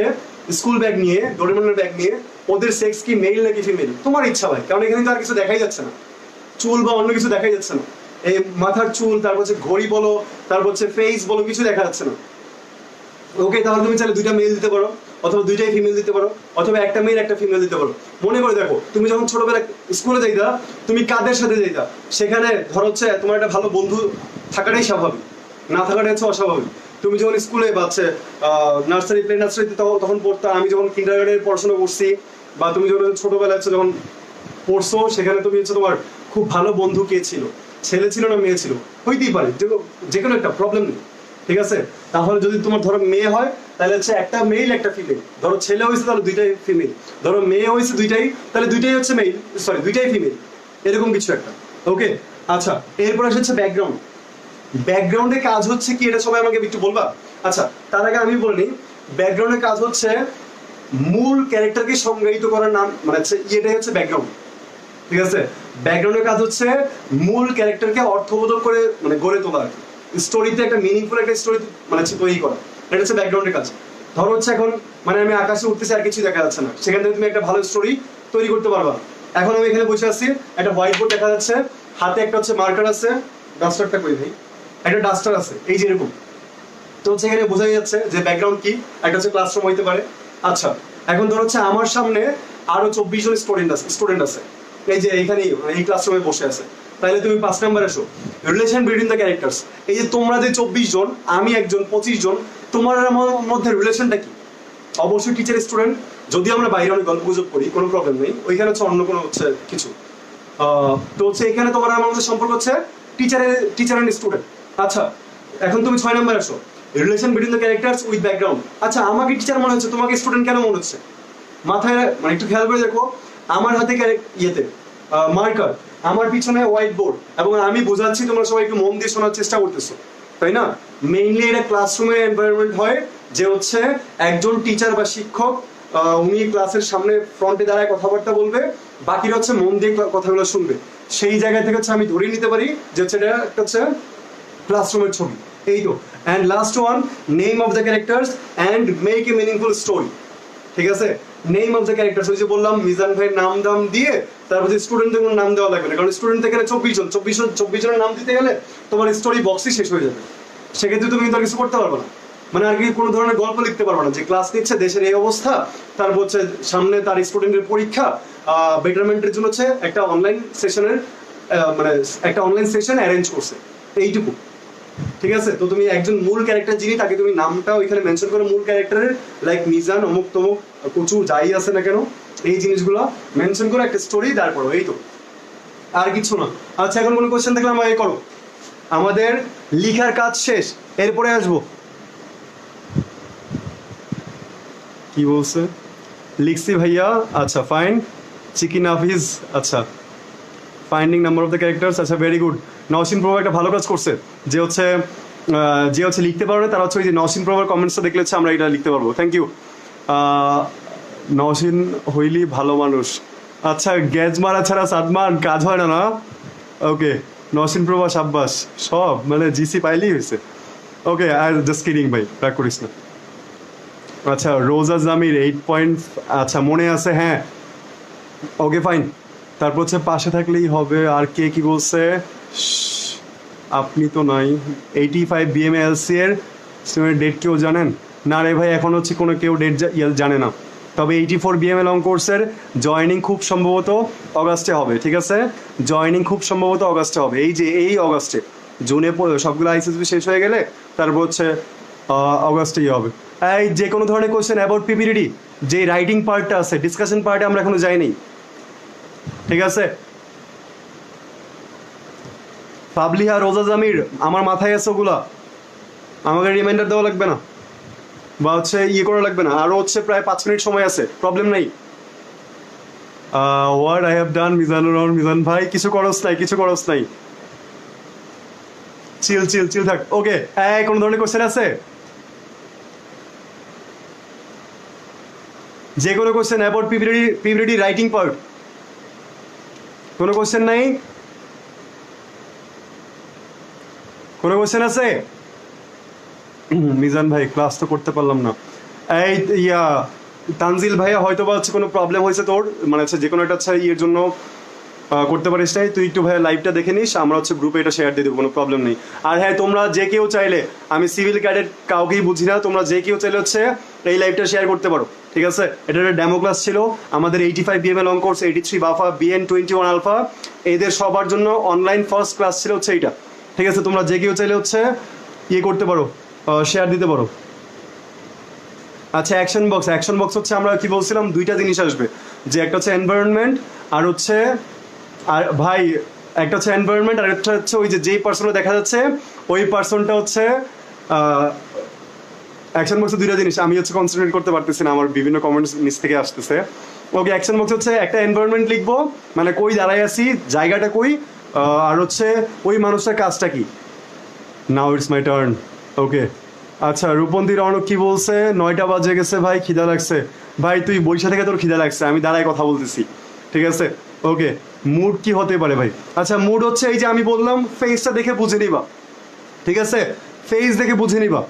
স্কুল ব্যাগ নিয়ে, ডোরেমনের ব্যাগ নিয়ে, ওদের সেক্স কি মেল নাকি ফিমেল? তোমার ইচ্ছা ভাই, কারণ এখানে তো আর কিছু দেখাই যাচ্ছে না, চুল বা অন্য কিছু দেখাই যাচ্ছে না। এই মাথার চুল, তারপর হচ্ছে ঘড়ি বলো, তারপর হচ্ছে ফেস বলো, কিছু দেখা যাচ্ছে না। ওকে, তাহলে তুমি চাইলে দুইটা মেল দিতে পারো, অথবা দুইটাই ফিমেল দিতে পারো, অথবা একটা মেল একটা ফিমেল দিতে পারো। মনে করে দেখো, তুমি যখন ছোটবেলায় স্কুলে যাইতা, তুমি কাদের সাথে যাইতা? সেখানে ধর হচ্ছে তোমার একটা ভালো বন্ধু থাকাটাই স্বাভাবিক, না থাকাটাই হচ্ছে অস্বাভাবিক। তুমি যখন স্কুলে বা হচ্ছে নার্সারি, প্লে নার্সারিতে তখন পড়তা, আমি যখন কিন্ডারগার্টেনে পড়াশোনা করছি, বা তুমি যখন ছোটবেলায় হচ্ছে যখন পড়ছো, সেখানে তুমি হচ্ছে তোমার খুব ভালো বন্ধু কে ছিল? ছেলে ছিল না মেয়ে ছিল? হইতেই পারে, যে কোনো একটা, প্রবলেম নেই। ঠিক আছে, তাহলে যদি তোমার ধরো মেয়ে হয়, তাহলে হচ্ছে একটা মেল একটা ফিমেল। ধরো ছেলে হয়েছে তাহলে দুইটাই ফিমেল, ধরো মেয়ে হয়েছে দুইটাই, তাহলে দুইটাই হচ্ছে মেল, দুইটাই ফিমেল, এরকম কিছু একটা। ওকে, আচ্ছা, এরপর হচ্ছে ব্যাকগ্রাউন্ড। ব্যাকগ্রাউন্ডের কাজ হচ্ছে কি, এটা সবাই আমাকে একটু বলবা? আচ্ছা, তার আগে আমি বলে নিই, ব্যাকগ্রাউন্ডের কাজ হচ্ছে মূল ক্যারেক্টারকে সংজ্ঞায়িত করার নাম, মানে এটাই হচ্ছে ব্যাকগ্রাউন্ড। ঠিক আছে, ব্যাকগ্রাউন্ডের কাজ হচ্ছে মূল ক্যারেক্টারকে অর্থবোধক করে মানে গড়ে তোলা, স্টোরিতে একটা মিনিংফুল একটা স্টোরি মানে তৈরি করা, এটা হচ্ছে ব্যাকগ্রাউন্ডের কাজ। ধরো হচ্ছে এখন মানে আমি আকাশে উঠতেছি আর কিছু দেখা যাচ্ছে না, সেখান থেকে তুমি একটা ভালো স্টোরি তৈরি করতে পারবা। এখন আমি এখানে বসে আছি, একটা হোয়াইট বোর্ড দেখা যাচ্ছে, হাতে একটা হচ্ছে মার্কার আছে, ডাস্টারটা কই ভাই, একটা ডাস্টার আছে এই যে এরকম। তো হচ্ছে এখানে বোঝাই যাচ্ছে যে ব্যাকগ্রাউন্ড কি, একটা হচ্ছে ক্লাসরুম হইতে পারে। আচ্ছা এখন ধর হচ্ছে আমার সামনে আরো 24 জন স্টুডেন্ট আছে, এই যে এইখানেই এই ক্লাসরুমে বসে আছে। তাহলে তুমি 5 নাম্বার আসো, রিলেশন বিটুইন দ্য ক্যারেক্টার্স। এই যে তোমরা যে 24 জন, আমি একজন 25 জন, তোমার আর আমার মধ্যে রিলেশনটা কি? অবশ্যই টিচার স্টুডেন্ট। যদি আমরা বাইরে অনেক গল্প গুজব করি কোনো প্রবলেম নেই, ওইখানে হচ্ছে অন্য কোনো হচ্ছে কিছু। তো হচ্ছে এখানে তোমার আমার মধ্যে সম্পর্ক হচ্ছে টিচার এন্ড স্টুডেন্ট। আচ্ছা এখন তুমি 6 নাম্বার আসো, relation between the characters with background. আচ্ছা আমাকে টিচার মনে হচ্ছে, তোমাকে স্টুডেন্ট কেন মনে হচ্ছে? মাথায় মানে একটু খেয়াল করে দেখো, আমার হাতে ইয়েতে মার্কার, আমার পিছনে হোয়াইট বোর্ড, এবং আমি বোঝাচ্ছি, তোমরা সবাই একটু মন দিয়ে শোনার চেষ্টা করতেছো, তাই না? মেইনলি এটা ক্লাসরুমের এনভায়রনমেন্ট হয় যে হচ্ছে একজন টিচার বা শিক্ষক উনি ক্লাসের সামনে ফ্রন্টে দাঁড়ায় কথাবার্তা বলবে, বাকিরা হচ্ছে মন দিয়ে কথাগুলো শুনবে। সেই জায়গা থেকে হচ্ছে আমি ধরে নিতে পারি যে হচ্ছে এটা একটা হচ্ছে ক্লাসরুমের ছবি। এই তো। And last one, name of the characters and make a meaningful story. ঠিক আছে, নেম অফ দ্য ক্যারেক্টার্স, ওই যে বললাম মিজান ভাইয়ের নাম দাম দিয়ে তারপর যে স্টুডেন্টদের কোনো নাম দেওয়া লাগবে না, কারণ স্টুডেন্ট এখানে 24 জনের নাম দিতে গেলে তোমার স্টোরি বক্সই শেষ হয়ে যাবে। সেক্ষেত্রে তুমি কিন্তু আর কিছু করতে পারবে না, মানে আর কি কোনো ধরনের গল্প লিখতে পারবে না যে ক্লাস নিচ্ছে, দেশের এই অবস্থা, তারপর হচ্ছে সামনে তার স্টুডেন্টের পরীক্ষা, বেটারমেন্টের জন্য হচ্ছে একটা অনলাইন সেশনের মানে একটা অনলাইন সেশন অ্যারেঞ্জ করছে, এইটুকু। ঠিক আছে, তো তুমি একজন মূল ক্যারেক্টার যিনি, তাকে তুমি নামটা ওইখানে মেনশন করো, মূল ক্যারেক্টারের লাইক মিজান অমুক তমুক কুচু যাই আছে না কেন, এই জিনিসগুলো মেনশন করে একটা স্টোরি দাঁড় করো, এই তো, আর কিছু না। আচ্ছা এখন কোনো কোশ্চেন থাকলে আমাকে করো। আমাদের লিখার কাজ শেষ, এরপরে আসবো। কি বলছে? লিখছি ভাইয়া। আচ্ছা ফাইন। চিকিন হাফিজ। আচ্ছা finding number of the characters. আচ্ছা ভেরি গুড। নওশিন প্রভা একটা ভালো কাজ করছে, যে হচ্ছে লিখতে পারবে তারা হচ্ছে ওই যে নওশিন প্রভার কমেন্টসটা দেখলে হচ্ছে আমরা এটা লিখতে পারবো। Thank you. নওশিন হইলি ভালো মানুষ। আচ্ছা গ্যাজ মারা ছাড়া সাদমান কাজ হয় না, না? ওকে নওশিন প্রভা সাব্বাস, সব মানে জিসি পাইলেই হয়েছে। ওকে আর জাস্ট কিডিং ভাই, রাগ করিস না। আচ্ছা রোজা জামির 8 পয়েন্ট। আচ্ছা মনে আছে, হ্যাঁ ওকে ফাইন। তারপর হচ্ছে পাশে থাকলেই হবে। আর কে কি বলছে? আপনি তো নাই। 85 BMLC এর ডেট কেউ জানেন? না রে ভাই, এখন হচ্ছে কোনো কেউ ডেট জানে না। তবে 84 BML লং কোর্সের জয়নিং খুব সম্ভবত অগাস্টে হবে। ঠিক আছে, জয়নিং খুব সম্ভবত অগাস্টে হবে, এই যে এই অগাস্টে। জুনে সবগুলো আইসিএসবি শেষ হয়ে গেলে তারপর হচ্ছে অগাস্টেই হবে। এই যে কোনো ধরনের কোয়েশ্চেন অ্যাবাউট পিপিডিডি, যে রাইটিং পার্টটা আছে, ডিসকাশন পার্টে আমরা এখনো যাইনি। ঠিক আছে, পাবলিহা রোজা জামির আমার মাথায় আছে ওগুলা, আমাকে রিমাইন্ডার দেওয়া লাগবে না, বা হচ্ছে ইয়ে করা লাগবে না। আরও হচ্ছে প্রায় 5 মিনিট সময় আছে, প্রবলেম নেই। What I have done Mizanur Rahman. Mizan ভাই কিছু করস নাই, কিছু করস নাই, চিল চিল চিল থাক। ওকে কোনো ধরনের কোশ্চেন আছে? যে কোনো question about PPD writing part? কোনো কোশ্চেন নাই? কোনো কোশ্চেন আছে? মিজান ভাই ক্লাস তো করতে পারলাম না। এই তানজিল ভাইয়া হয়তো বা হচ্ছে কোনো প্রবলেম হয়েছে তোর, মানে হচ্ছে যে কোনো একটা হচ্ছে ইয়ের জন্য করতে পারিস নাই, তুই একটু ভাইয়া লাইভটা দেখে নিস, আমরা হচ্ছে গ্রুপে এটা শেয়ার দিয়ে দেবো, কোনো প্রবলেম নেই। আর হ্যাঁ তোমরা যে কেউ চাইলে, আমি সিভিল ক্যাডেট কাউকেই বুঝি না, তোমরা যে কেউ চাইলে হচ্ছে এই লাইভটা শেয়ার করতে পারো। ঠিক আছে, এটা একটা ডেমো ক্লাস ছিল আমাদের 85 BML long course, 83 BAFA, BN 21 alpha, এদের সবার জন্য অনলাইন ফার্স্ট ক্লাস ছিল হচ্ছে এইটা। ঠিক আছে, তোমরা যে কেউ চাইলে হচ্ছে ইয়ে করতে পারো, শেয়ার দিতে পারো। আচ্ছা অ্যাকশন বক্স হচ্ছে আমরা কি বলছিলাম, দুইটা জিনিস আসবে, যে একটা হচ্ছে এনভায়রনমেন্ট আর হচ্ছে, আর ভাই একটা হচ্ছে এনভায়রনমেন্ট আর একটা হচ্ছে ওই যে যেই পার্সনটা দেখা যাচ্ছে ওই পার্সনটা হচ্ছে অ্যাকশন বক্সে দুইটা জিনিস আমি হচ্ছে কনসেন্ট্রেট করতে পারতেছি না, আমার বিভিন্ন কমেন্টস নিচ থেকে আসতেছে। ওকে অ্যাকশন বক্স হচ্ছে একটা এনভায়রনমেন্ট লিখবো, মানে কই দাঁড়াই আছি, জায়গাটা কই, আর হচ্ছে ওই মানুষটার কাজটা কি। Now it's my turn. ওকে আচ্ছা রূপন্তি রৌনক কি বলছে? 9টা বাজে গেছে ভাই, খিদা লাগছে। ভাই তুই বৈশা থেকে তোর খিদা লাগছে, আমি দাঁড়ায় কথা বলতেছি। ঠিক আছে ওকে, মুড কি হতে পারে ভাই? আচ্ছা মুড হচ্ছে এই যে আমি বললাম ফেসটা দেখে বুঝে নিবা। ঠিক আছে, ফেস দেখে বুঝে নিবা।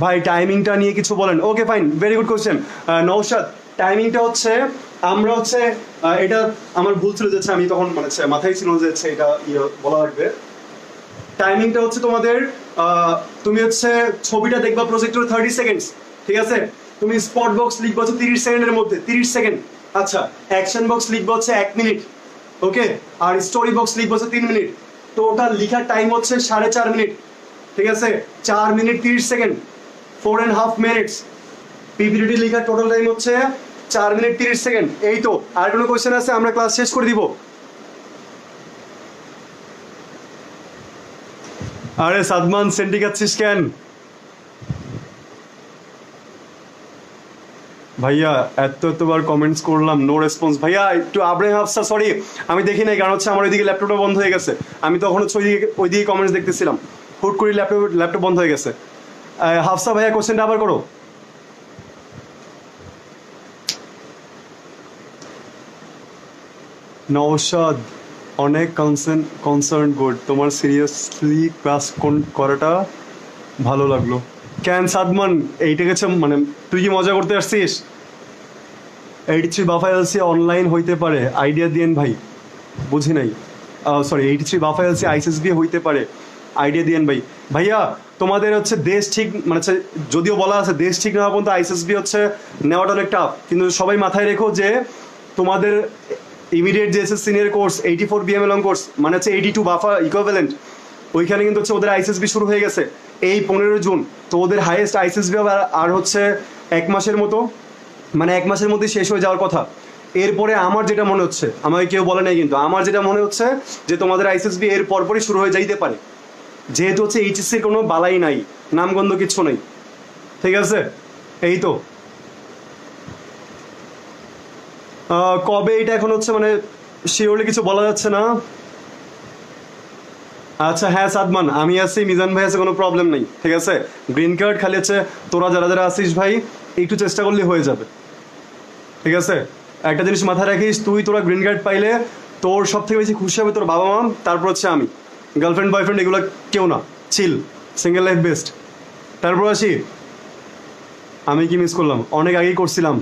ভাই টাইমিংটা নিয়ে কিছু বলেন। Okay fine, very good question. Naushad, টাইমিংটা হচ্ছে আমরা হচ্ছে এটা আমার ভুল ছিল যাচ্ছে, আমি তখন মানে মাথায় ছিল যে এটা বলা লাগবে। টাইমিংটা হচ্ছে তোমাদের তুমি হচ্ছে ছবিটা দেখবা প্রজেক্টর 30 সেকেন্ডস, ঠিক আছে? তুমি স্পট বক্স লিখবা হচ্ছে 30 সেকেন্ডের মধ্যে, 30 সেকেন্ড। আচ্ছা, অ্যাকশন বক্স লিখবা হচ্ছে 1 মিনিট, ওকে? আর স্টোরি বক্স লিখবা হচ্ছে 3 মিনিট। টোটাল লিখার টাইম হচ্ছে 4.5 মিনিট, ঠিক আছে? 4 মিনিট 30 সেকেন্ড, 4.5 মিনিটস। পিপিটি লেখার টোটাল টাইম হচ্ছে 4 মিনিট 30 সেকেন্ড। এই তো, আর কোনো কোয়েশ্চেন আছে? আমরা ক্লাস শেষ করে দিব। আরে সাদমান, সেন্টি খাচ্ছিস কেন ভাইয়া? এতবার কমেন্টস করলাম, নো রেসপন্স। ভাইয়া একটু আব্রাহিম হাফসা, সরি আমি দেখি নাই, কারণ হচ্ছে আমার ওইদিকে ল্যাপটপটা বন্ধ হয়ে গেছে। আমি তখন হচ্ছে ওইদিকে কমেন্টস দেখতেছিলাম, হুট করে ল্যাপটপ বন্ধ হয়ে গেছে। হাফসা ভাইয়া, কোশ্চেনটা আবার করো। নওশাদ, অনেক কনসার্ন গুড, তোমার সিরিয়াসলি ক্লাস করাটা ভালো লাগলো। কেন সাদমান, এইটা গেছে মানে তুই কি মজা করতে আসছিস? 83 বাফা এলসি অনলাইন হইতে পারে, আইডিয়া দিয়েন ভাই। বুঝি নাই, সরি 83 বাফা এলসি আইসিএসবি হইতে পারে, আইডিয়া দিয়েন ভাই। ভাইয়া তোমাদের হচ্ছে দেশ ঠিক মানে যদিও বলা আছে দেশ ঠিক না হওয়া পর্যন্ত আইসিএসবি হচ্ছে নেওয়াটা অনেক টাফ, কিন্তু সবাই মাথায় রেখো যে তোমাদের ইমিডিয়েট যে senior course 84 BMA long course মানে হচ্ছে 82 বাফা ইকুইভ্যালেন্ট, ওইখানে কিন্তু হচ্ছে ওদের আইসিএসবি শুরু হয়ে গেছে এই 15 জুন। তো ওদের হাইয়েস্ট আইসিএসবি হবে আর হচ্ছে 1 মাসের মতো, মানে 1 মাসের মধ্যে শেষ হয়ে যাওয়ার কথা। এরপরে আমার যেটা মনে হচ্ছে, আমাকে কেউ বলে নাই কিন্তু আমার যেটা মনে হচ্ছে যে তোমাদের আইসিএসবি এর পরপরই শুরু হয়ে যাইতে পারে, যেহেতু হচ্ছে এইচএসসির কোনো বালাই নাই, নামগন্ধ কিচ্ছু নেই, ঠিক আছে? এই তো কবে এটা এখন হচ্ছে মানে শিওরলি কিছু বলা যাচ্ছে না। আচ্ছা হ্যাঁ সাদমান, আমি আছি, মিজান ভাই আছে, কোনো প্রবলেম নেই, ঠিক আছে? গ্রিন কার্ড খালি হচ্ছে তোরা যারা যারা আসিস ভাই একটু চেষ্টা করলে হয়ে যাবে, ঠিক আছে? একটা জিনিস মাথায় রাখিস, তোরা গ্রিন কার্ড পাইলে তোর সব থেকে বেশি খুশি হবে তোর বাবা মা, তারপর হচ্ছে আমি। গার্লফ্রেন্ড বয়ফ্রেন্ড এগুলো কেউ না, চিল, সিঙ্গেল লাইফ বেস্ট। তারপর আসি, আমি কি মিস করলাম? অনেক আগেই করছিলাম,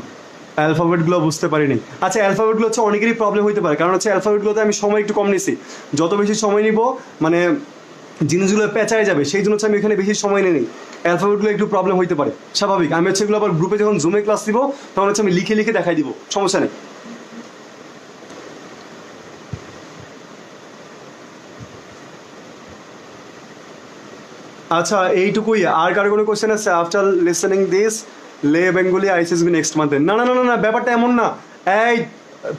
অ্যালফাবেটগুলো বুঝতে পারিনি। আচ্ছা অ্যালফাবেটগুলো হচ্ছে অনেকেরই প্রবলেম হতে পারে, কারণ হচ্ছে অ্যালফাবেটগুলোতে আমি সময় একটু কম নিছি। যত বেশি সময় নিব মানে জিনিসগুলো পেঁচায় যাবে, সেই জন্য হচ্ছে আমি এখানে বেশি সময় নিই। অ্যালফাবেটগুলো একটু প্রবলেম হতে পারে, স্বাভাবিক। আমি হচ্ছে এগুলো আবার গ্রুপে যখন জুমে ক্লাস দিব তখন হচ্ছে আমি লিখে লিখে দেখাই দিব, সমস্যা নেই। আচ্ছা এইটুকুই, আর কারো কোনো কোয়েশ্চেন আছে? আফটার লিসেনিং দিস লে বেঙ্গলি আইসিএসবি নেক্সট মান্থে। না না না না না, ব্যাপারটা এমন না। এই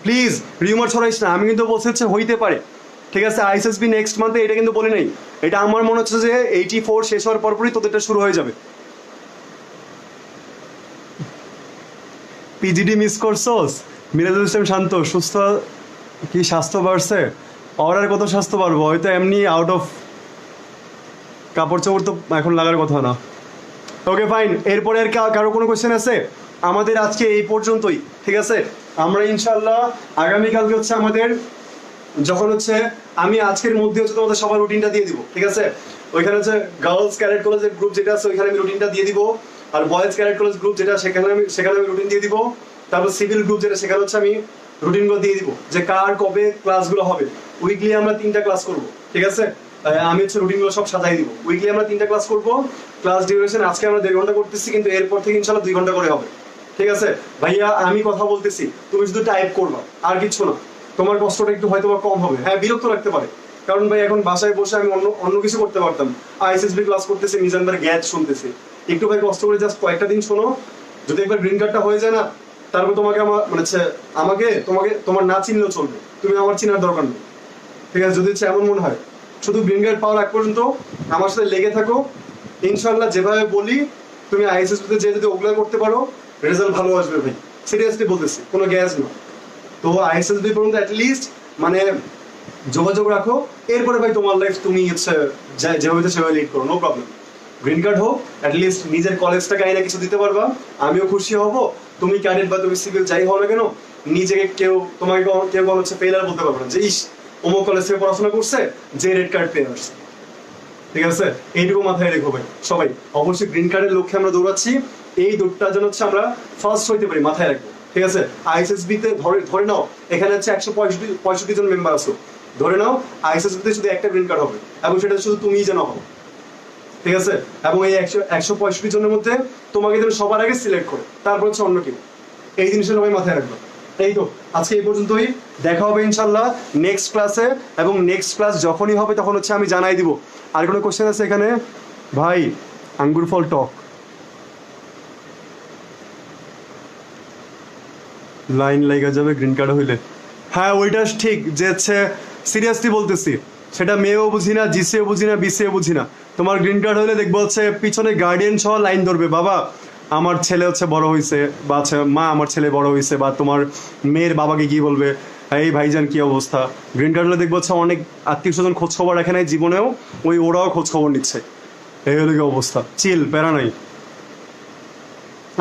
প্লিজ রিউমার ছড়াইস না, আমি কিন্তু বলছি হচ্ছে হইতে পারে, ঠিক আছে? আইসিএসবি নেক্সট মান্থে এটা কিন্তু বলি নাই। এটা আমার মনে হচ্ছে যে 84 শেষ হওয়ার পরপরই তোদেরটা শুরু হয়ে যাবে। পিজিডি মিস করছোস? মিরাজুল ইসলাম শান্ত, সুস্থ কি স্বাস্থ্য বাড়ছে? আর কত স্বাস্থ্য বাড়বো, হয়তো এমনি আউট অফ কাপড় চাপড় তো এখন লাগার কথা না। ওকে ফাইন, এরপরে আর কারো কোনো কোয়েশ্চেন আছে? আমাদের আজকে এই পর্যন্তই, ঠিক আছে? আমরা ইনশাল্লাহ আগামীকালকে হচ্ছে আমাদের যখন হচ্ছে আমি আজকের মধ্যে হচ্ছে তোমাদের সবার রুটিনটা দিয়ে দিব, ঠিক আছে? ওইখানে হচ্ছে গার্লস ক্যাডেট কলেজের গ্রুপ যেটা আছে ওইখানে আমি রুটিনটা দিয়ে দিব, আর বয়েজ ক্যাডেট কলেজ গ্রুপ যেটা সেখানে আমি রুটিন দিয়ে দিব। তারপর সিভিল গ্রুপ যেটা সেখানে হচ্ছে আমি রুটিনগুলো দিয়ে দিব যে কার কবে ক্লাসগুলো হবে। উইকলি আমরা 3টা ক্লাস করব, ঠিক আছে? আমি হচ্ছে রুটিনগুলো সব সাজাই দিব। উইকলি আমরা 3টা ক্লাস করব। ক্লাস ডিউরেশন আজকে আমরা 1.5 ঘন্টা করতেছি, কিন্তু এরপর থেকে ইনশাল্লাহ 2 ঘন্টা করে হবে, ঠিক আছে? ভাইয়া আমি কথা বলতেছি, তুমি শুধু টাইপ করবা, আর কিছু না। তোমার কষ্টটা একটু হয়তো বা কম হবে, হ্যাঁ বিরক্ত রাখতে পারে, কারণ ভাই এখন বাসায় বসে আমি অন্য কিছু করতে পারতাম। আইএসএসবি ক্লাস করতেছি, মিজানদার গ্যাজ শুনতেছি, একটু ভাই কষ্ট করে জাস্ট কয়েকটা দিন শোনো। যদি একবার গ্রিন কার্ডটা হয়ে যায় না, তারপর তোমাকে আমার মানে তোমাকে তোমার না চিনলেও চলবে, তুমি আমার চিনার দরকার নেই, ঠিক আছে? যদি হচ্ছে এমন মনে হয়, শুধু গ্রিন কার্ড পাওয়ার আগ পর্যন্ত আমার সাথে লেগে থাকো। ইনশাল্লাহ যেভাবে বলি তুমি আইএসএসবিতে যে যদি ওগুলো করতে পারো রেজাল্ট ভালো আসবে ভাই, সিরিয়াসলি বলতেছি, কোনো গ্যাস না। তো আইএসএসবি পর্যন্ত অ্যাটলিস্ট মানে যোগাযোগ রাখো। এরপরে ভাই তোমার লাইফ তুমি হচ্ছে যেভাবে সেভাবে লিড করো, নো প্রবলেম। গ্রিন কার্ড হোক, অ্যাটলিস্ট নিজের কলেজটাকে আইনা কিছু দিতে পারবা, আমিও খুশি হব। তুমি ক্যাডেট বা তুমি সিভিল যাই হও না কেন, নিজেকে তোমাকে কেউ হচ্ছে ফেলার বলতে পারবে না যে ইস অমুক কলেজ থেকে পড়াশোনা করছে যে রেড কার্ড পেয়ে আসছে। ঠিক আছে, এইটুকু মাথায় রেখো ভাই সবাই। অবশ্যই গ্রিন কার্ডের লক্ষ্যে আমরা দৌড়াচ্ছি, এই দৌড়টা যেন হচ্ছে আমরা ফার্স্ট হইতে পারি, মাথায় রাখবো। ঠিক আছে, আইএসএসবি তে ধরে নাও এখানে হচ্ছে 165 জন মেম্বার আছো, ধরে নাও আইএসএসবি তে শুধু একটা গ্রিন কার্ড হবে এবং সেটা শুধু তুমিই যেন হও। ঠিক আছে, এবং এই 165 জনের মধ্যে তোমাকে যেন সবার আগে সিলেক্ট করে, তারপর হচ্ছে অন্য কেউ। এই জিনিসটা সবাই মাথায় রাখবে। এই তো আজকে এই পর্যন্তই, দেখা হবে ইনশাল্লাহ নেক্সট ক্লাসে, এবং নেক্সট ক্লাস যখনই হবে তখন হচ্ছে আমি জানাই দিব। আর কোনো কোশ্চেন আছে এখানে ভাই? আঙ্গুর ফল টক, লাইন লাগা যাবে গ্রিন কার্ড হইলে। হ্যাঁ ওইটা ঠিক, যে হচ্ছে সিরিয়াসলি বলতেছি, সেটা মেয়েও বুঝি না, জিসিও বুঝি না, বিসিও বুঝি না। তোমার গ্রিন কার্ড হইলে দেখবো হচ্ছে পিছনে গার্ডিয়ান সহ লাইন ধরবে, বাবা আমার ছেলে হচ্ছে বড় হয়েছে, বা হচ্ছে মা আমার ছেলে বড় হয়েছে, বা তোমার মেয়ের বাবাকে কি বলবে, এই ভাইজান কি অবস্থা। গ্রিন কার্ড হলে দেখবো হচ্ছে অনেক আত্মীয় স্বজন খোঁজ খবর রাখে নাই জীবনেও, ওরাও খোঁজ খবর নিচ্ছে। এই হলো কি অবস্থা, চিল, প্যারা নাই।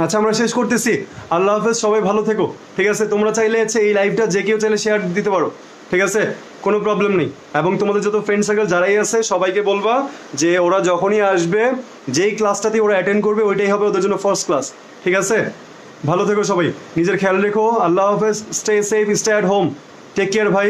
আচ্ছা আমরা শেষ করতেছি, আল্লাহ হাফেজ, সবাই ভালো থেকো। ঠিক আছে, তোমরা চাইলে হচ্ছে এই লাইভটা যে কেউ চাইলে শেয়ার দিতে পারো, ঠিক আছে, কোনো প্রবলেম নেই। এবং তোমাদের যত ফ্রেন্ড সার্কেল যারাই আছে সবাইকে বলবা যে ওরা যখনই আসবে, যেই ক্লাসটাতে ওরা অ্যাটেন্ড করবে ওইটাই হবে ওদের জন্য ফার্স্ট ক্লাস। ঠিক আছে, ভালো থেকো সবাই, নিজের খেয়াল রেখো, আল্লাহ হাফেজ, stay safe, stay at home, take care ভাই।